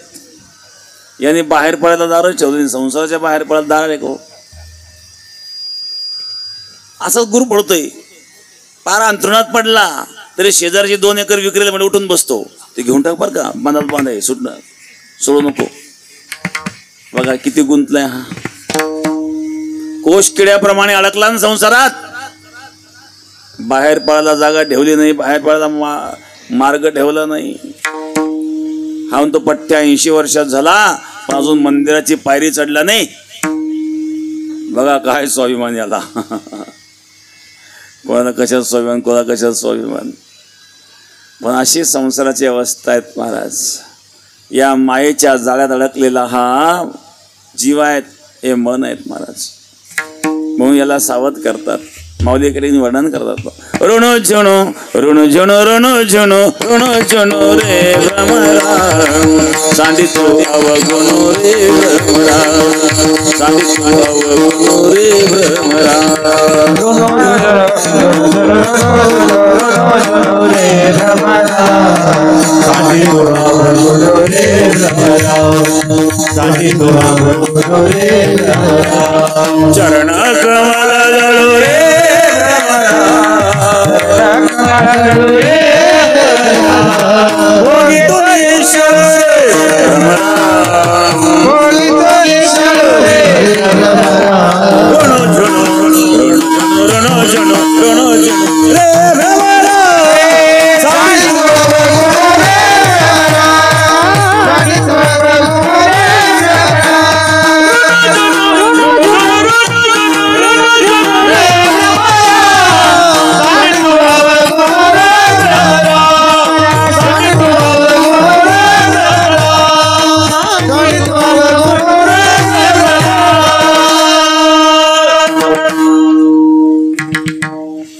याने बाहेर पडायला दारच ठेवलं, संसाराच्या बाहेर पडायला दार आहे को. असंच गुरु पडतोय. पार अंथरुणात पडला तरी शेजारची 2 एकर विक्रीला म्हणजे उठून बसतो. ते घेऊन टाक बरं का, बांधाल बांधाय, सुटणार, सोडू नको. बघा किती गुंतलाय हा. कोश किड्याप्रमाणे अडकला ना संसारात. बाहेर पडायला जागा ठेवली नाही, बाहेर पडायला मार्ग ठेवला नाही. हा तो पट्ट्या 80 वर्षात झाला, पण अजून मंदिराची पायरी चढला नाही. बघा काय स्वाभिमान याला. कोणाला कशात स्वाभिमान, कोणाला कशात स्वाभिमान. पण अशी संसाराची अवस्था आहेत महाराज. या मायेच्या जाळ्यात अडकलेला हा जीव आहेत, हे मन आहेत महाराज. म्हणून याला सावध करतात. माऊलीकडे वर्णन करतात. ऋणो झुणो ऋण झुणो ऋणो झुणो ऋणो झुणो रे भ्रमरा, सांडितो अवगुणो रे भ्रमरा, सांडितो अवगुणो रे भ्रमरा. चरण कमल जळो रे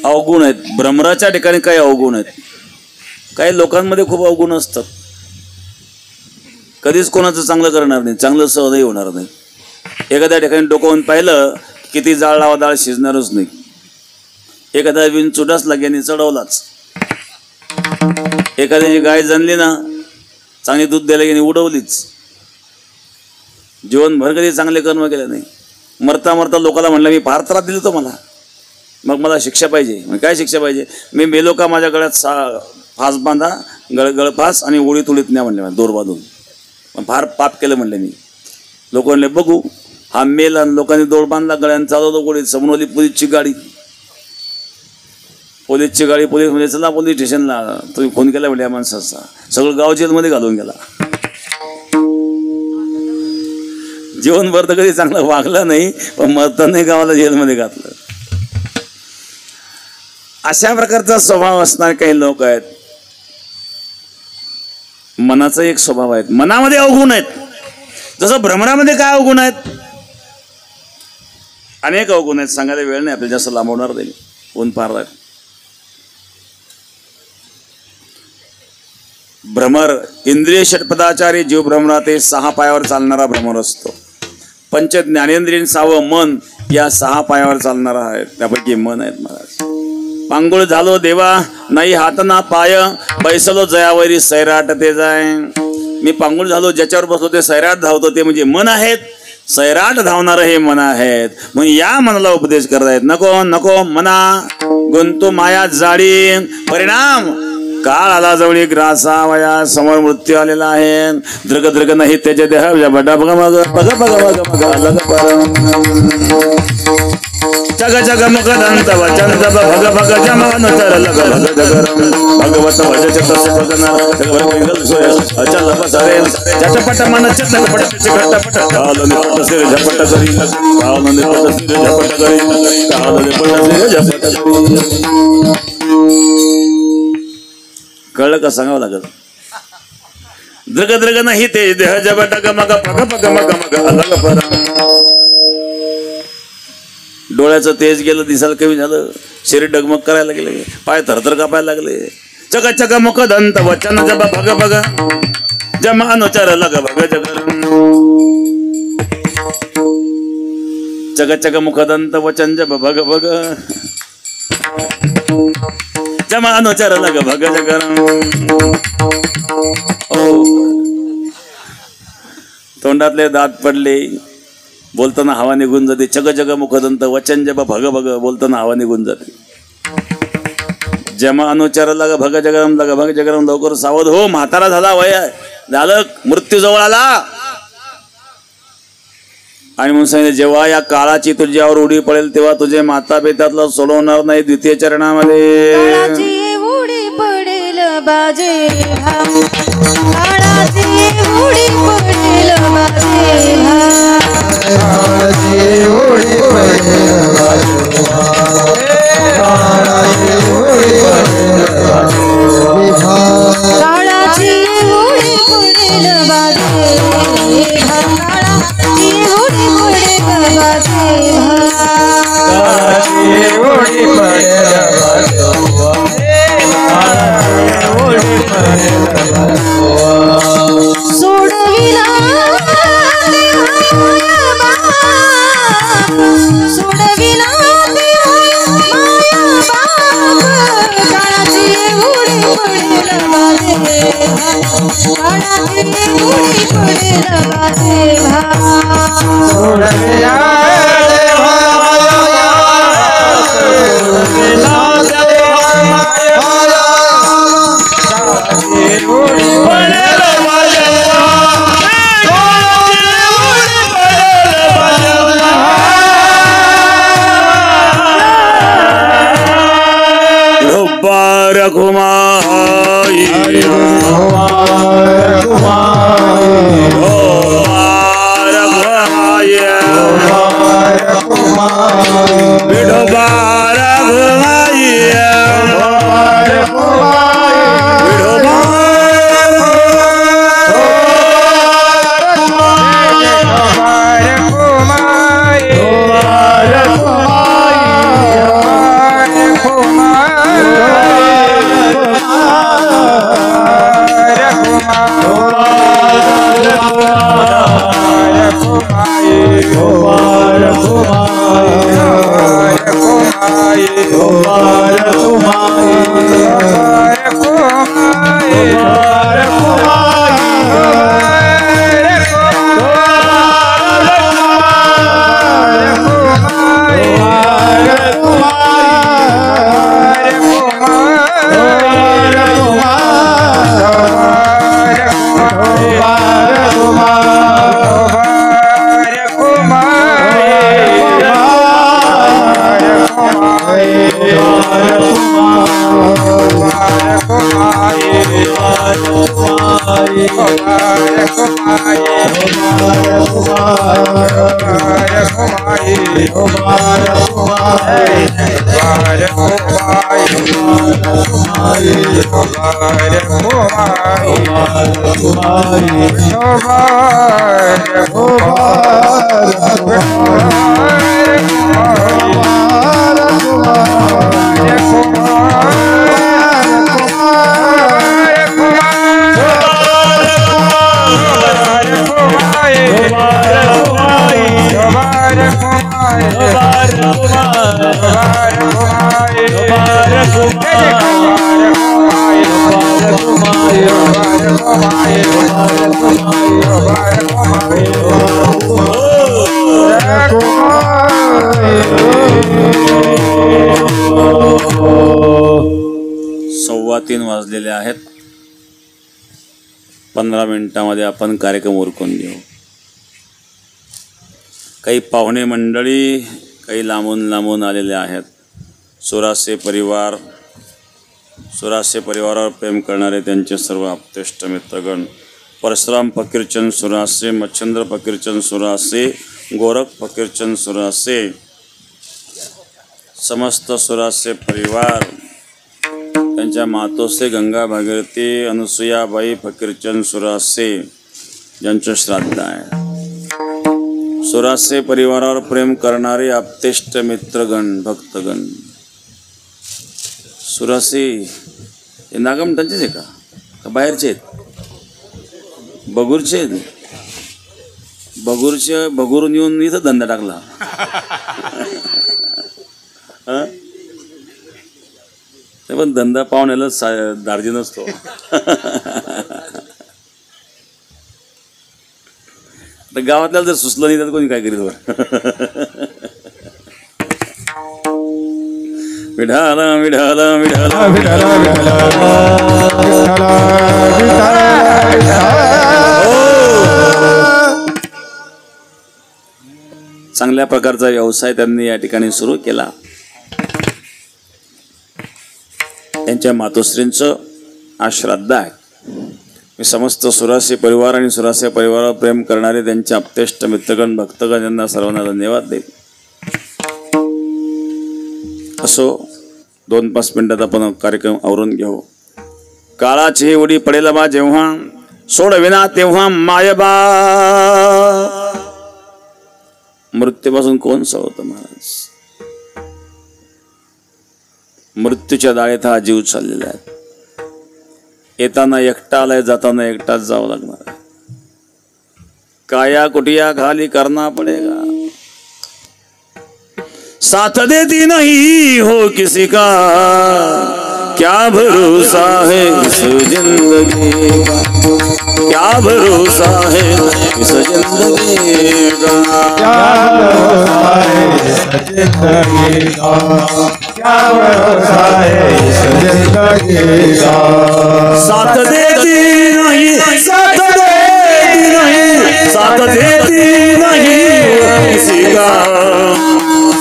अवगुण आहेत. भ्रमराच्या ठिकाणी काही अवगुण आहेत. काही लोकांमध्ये खूप अवगुण असतात. कधीच कोणाचं चांगलं करणार नाही, चांगलं सहजही होणार नाही. एखाद्या ठिकाणी डोकावून पाहिलं किती जाळ लावा डाळ शिजणारच नाही. एखाद्या विन चुडास लागेने चढवलाच. एखाद्याची गाय जनली ना, चांगली दूध द्यायला गेली उडवलीच. जीवनभर कधी चांगले कर्म केले नाही. मरता मरता लोकांना म्हणलं मी फार त्रास दिला तो मला, मग मला शिक्षा पाहिजे. मग काय शिक्षा पाहिजे? मी मेलो का माझ्या गळ्यात फास बांधा, गळफास आणि ओळीत उडीत न्या म्हणले, दोर बांधून. पण फार पाप केलं म्हणले मी. लोक म्हणले बघू, हा मेल आणि लोकांनी दोर बांधला गळ्यानं, चालवतो गोळीत. समोर आली पोलीसची गाडी. पोलीस म्हणजे चला पोलीस स्टेशनला, तुम्ही फोन केला म्हणजे या माणसाचा. सगळं गाव जेलमध्ये घालून गेला. जीवनभर तर कधी चांगलं वागलं नाही, पण मरताना गावाला जेलमध्ये घातलं. अशा प्रकारचा स्वभाव असणारे काही लोक आहेत. मनाचा एक स्वभाव आहे, मनामध्ये अवगुण आहेत. जसं भ्रमरामध्ये काय अवगुण आहेत? अनेक अवगुण आहेत, सांगायला वेळ नाही आपल्याला, जास्त लांबवणार नाही, ऊन पार आहे. भ्रमर इंद्रिय षटपदाचारी जीव भ्रमराते 6 पायावर चालणारा भ्रमर असतो. पंच ज्ञानेंद्रिय 6वं मन या 6 पायावर चालणारा आहे, त्यापैकी मन आहेत महाराज. पांगुळ झालो देवा नाही हात ना पाय, बैसलो जयावरी सैराट ते जाय. मी पांगुळ झालो, ज्याच्यावर बसलो ते सैराट धावतो, ते म्हणजे मन आहेत. सैराट धावणार हे मन आहेत. म्हणून या मनाला उपदेश करतायत, नको नको मना गुंतू माया जाळी. परिणाम काळ आला जवळ ग्रासावया, समोर मृत्यू आलेला आहे. दृग दृग नाही त्याचे देह बडा बघ मग बघ बघ बघ बघ जग जग मुख दंत वचन जब भग भग जमानुचर लग लग जगरम. भगवत भज तस भगना अचल बसरे झटपट मन चटपट झटपट काल निपट सिर झपट करी, काल निपट सिर झपट करी, काल निपट सिर झपट करी. कळलं का? सांगावं लागल. दृग दृग नाही ते देह जब डग मग पग पग मग मग अलग परम. डोळ्याचं तेज गेलं, दिसायला कमी झालं, शरीर डगमग करायला लागले, पाय थरथर कापायला लागले. चक चक मुख दंत वचन जब भग भग जमानुचर लग भग जगर. चक चक मुख दंत वचन जब भग भग जमानुचर लग भग जगर. तोंडातले दात पडले, बोलताना हवा निघून जाते. चग जग मुखदंत वचन जब भग भग, बोलताना हवा निघून जाते. जमा अनुचार लग भग जगरम लग भग जगरम. लवकर सावध हो, म्हातारा झाला, वय झालं, मृत्यू जवळ आला. आणि म्हणून सांगितलं, जेव्हा या काळाची तुझ्यावर उडी पडेल तेव्हा तुझे माता पित्यातलं सोडवणार नाही. द्वितीय चरणामध्ये उडी पडेल बाजे काळाची उडी पडेल बाजे काळाची उडी पडेल बाजे काळाची उडी पडेल बाजे काळाची उडी पडेल बाजे काळाची उडी पडेल बाजे काळाची उडी पडेल बाजे सोडविला सोडविला काळाची उडी पडेल बाजे काळाची उडी पडेल बाजे सोडविला रघुमाई विठोबा रघुमाई 3:15 वाजलेले आहेत. 15 मिनिटांमध्ये आपण कार्यक्रम उरकून घेऊ. काही पाहुणे मंडळी काही लांबून लांबून आलेले आहेत. सुरासे परिवारावर प्रेम करणारे त्यांचे सर्व आप्तेष्ट मित्रगण, परशुराम फकीरचंद सुरासे, मच्छिंद्र फकीरचंद सुरासे, गोरख फकीरचंद सुरासे, समस्त सुरासे परिवार, त्यांच्या मातोश्री गंगा भागीरथी अनुसुयाबाई फकीरचंद सुरासे ज्यांचं श्राद्ध आहे. सुरासे परिवारावर प्रेम करणारे आप्तेष्ट मित्रगण, भक्तगण. सुरासे हे नागमठांचेच आहे का बाहेरचे आहेत? बगूरचे आहेत. बगूरून येऊन इथं धंदा टाकला. ते पण धंदा पाहुण्याला दार्जी नसतो. तर गावातल्याला जर सुचलं नाही तर कोणी काय करीत. विठाला विठाला विठाला चांगल्या प्रकारचा व्यवसाय त्यांनी या ठिकाणी सुरू केला. त्यांच्या मातोश्रींचं आज श्राद्ध आहे. मी समस्त सुरासे परिवार आणि सुरासे परिवारावर प्रेम करणारे त्यांचे आप्तेष्ट मित्रगण, भक्तगण यांना सर्वांना धन्यवाद देईल. असो, 2-5 मिनिटात आपण कार्यक्रम आवरून घेऊ. काळाची उडी पडेल बा जेव्हा, सोडविना तेव्हा मायबा. मृत्यूपासून कोण सोडवतं महाराज? मृत्यूच्या दाळेत हा जीव चाललेला आहे. येताना एकटा आलाय, जाताना एकटाच जावं लागणार. काया कुटिया खाली करना पडेगा. साथ देती नहीं हो किसी का, क्या भरोसा है इस जिंदगी का, क्या भरोसा है इस जिंदगी का, क्या भरोसा है इस जिंदगी का, क्या भरोसा है इस जिंदगी का. साथ देती नहीं, साथ देती नहीं, साथ देती नहीं किसी का,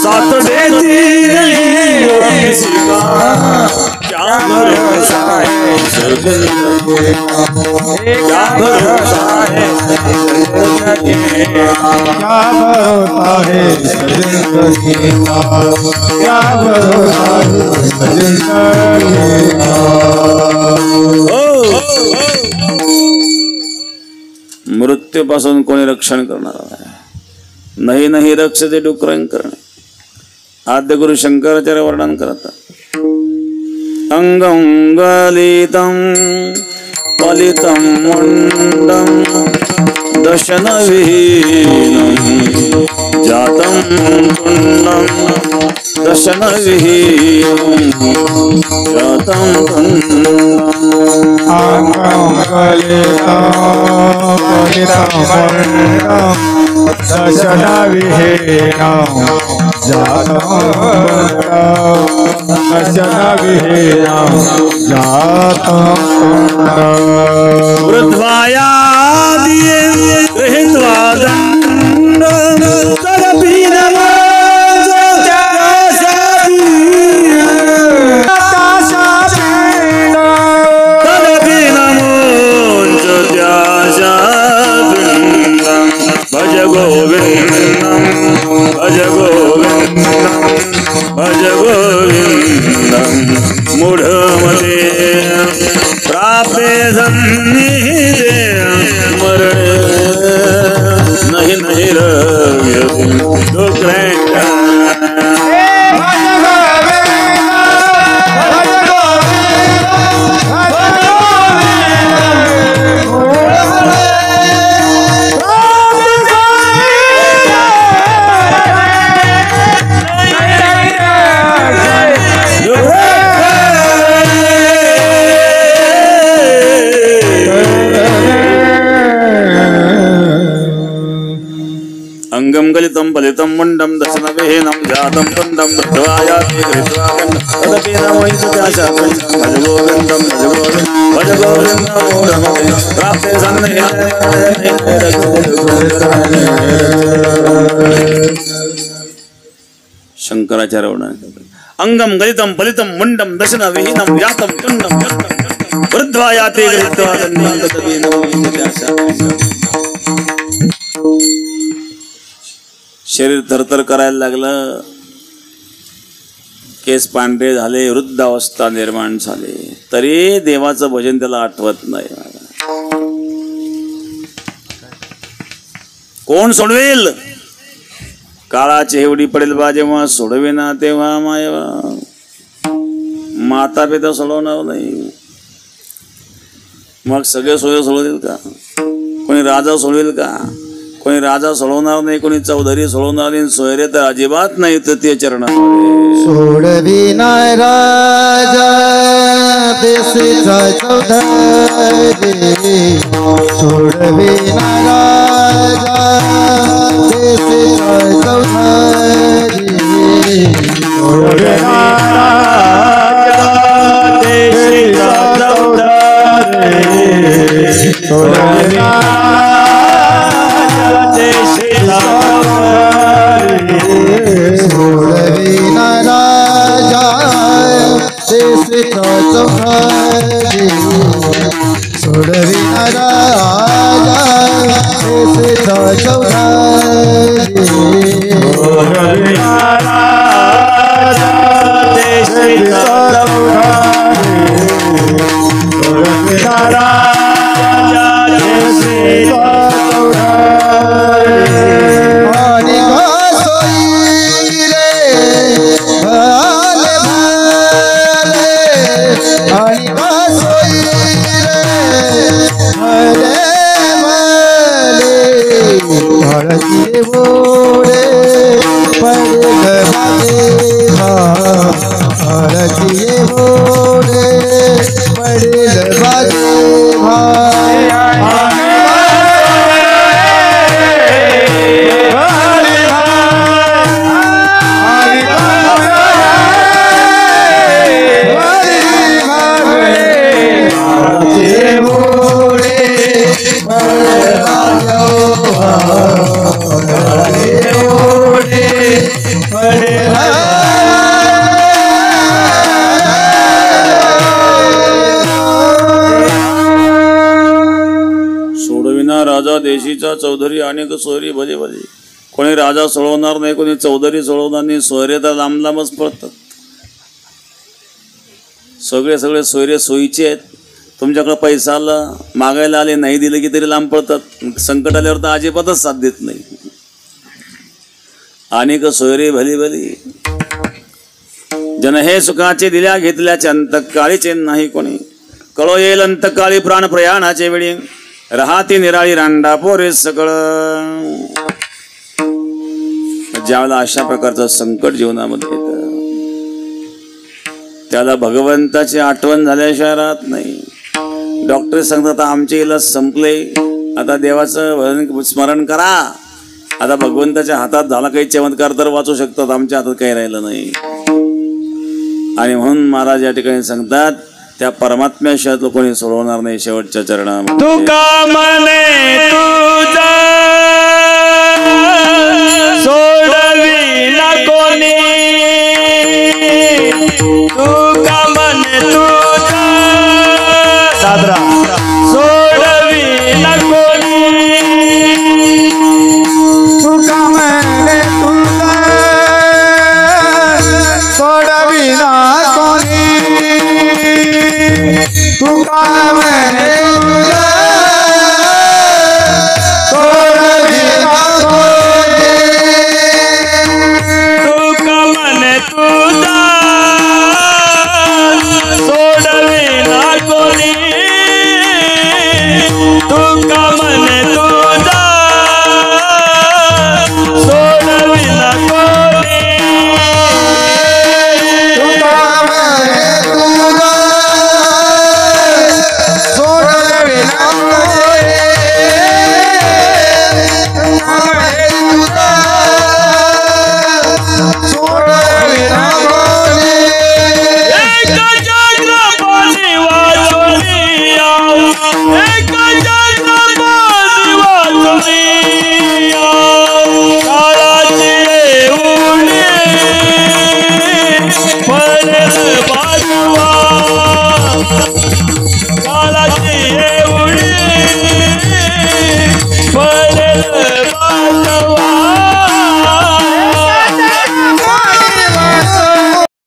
साथ देती नहीं किसी का, क्या भरोसा है इस जिंदगी का, क्या भरोसा है इस जिंदगी का, क्या भरोसा है इस जिंदगी का, क्या भरोसा है इस जिंदगी का. मृत्यूपासून कोणी रक्षण करणार आहे? नाही नाही रक्षते डुकरं करणे. आद्य गुरु शंकराचार्य वर्णन करतात. अंगं गलितं पलितं मुंडं दशनविहीनं जातं तुंडं, दशनविहीनं जातं तुंडं. अंगं गलितं पलितं मुंडं दशनविहीनं जातं तुंडं, दशनविहीनं जातं तुंडं. वृद्धाया दिए हित्वा दंड तदपि भज गोविंद गोविन्दं मूढमते प्राप्ते सन्निधे मरणे नहि नहि रव्यति दुःखैः अंगम गलितं फलितं मुंडं दशनवेहनं जातं कुंडं मृत्वायाति कृत्वा तदपि न मोहितदाशा भज गोविन्दं भज गोविन्दं प्राप्ते सन्निधे शंकराचार्य अंगम गलितं फलितं मुंडं दशनवेहनं जातं कुंडं मृत्वायाति कृत्वा तदपि न मोहितदाशा शरीर थरथर करायला लागलं, केस पांढरे झाले, वृद्ध अवस्था निर्माण झाली, तरी देवाचं भजन त्याला आठवत नाही. कोण सोडवेल? काळाची एवढी पडेल बा जेव्हा सोडवेना तेव्हा मायवा माता पिता सोडवणार नाही. मग सगळे सोडवेल का? कोणी राजा सोडवेल का? कोणी राजा सोडवणार नाही, कोणी चौधरी सोडवणार नाही, सोयरे तर अजिबात नाही. तृतीय चरणामध्ये सोडविना राजा देशीचा चौधरी, सोडविना राजा देशीचा चौधरी, सोडविना राजा देशीचा चौधरी, सोडविना सोडविना राजा देशीचा चौधरी, सोडविना राजा देशीचा चौधरी, सोडविना राजा देशीचा चौधरी, सोडविना राजा देशीचा राजा देशीचा चौधरी अनेक सोयरी भजे भजे. कोणी राजा सोडवणार नाही, कोणी चौधरी सोडवणार नाही, सोयरे तर लांब लांबच पडतात. सगळे सगळे सोयरे सोयीचे आहेत. तुमच्याकडे पैसा आला मागायला आले, नाही दिले की तरी लांब पडतात. संकट आल्यावर तर अजिबातच साथ देत नाही. अनेक सोयरे भली भली जन हे सुखाचे दिल्या घेतल्याचे अंतकाळीचे नाही कोणी. कळो येईल अंतकाळी प्राण प्रयाणाचे वेळी, राहती निराळी रांडा पोरे सगळं. ज्यावेळेला अशा प्रकारचं संकट जीवनामध्ये येतं त्याला भगवंताची आठवण झाल्याशिवाय राहत नाही. डॉक्टर सांगतात आमचे इलाज संपले, आता देवाचं स्मरण करा. आता भगवंताच्या हातात झाला काही चमत्कार तर वाचू शकतात, आमच्या हातात काही राहिलं नाही. आणि म्हणून महाराज या ठिकाणी सांगतात त्या परमात्म्याशिवाय कोणी सोडवणार नाही. शेवटच्या चरणामध्ये तुका मने तुझा सोडविना कोणी, तुका मने तुझा दादरा सोडविना कोणी, तुका मने तुझा का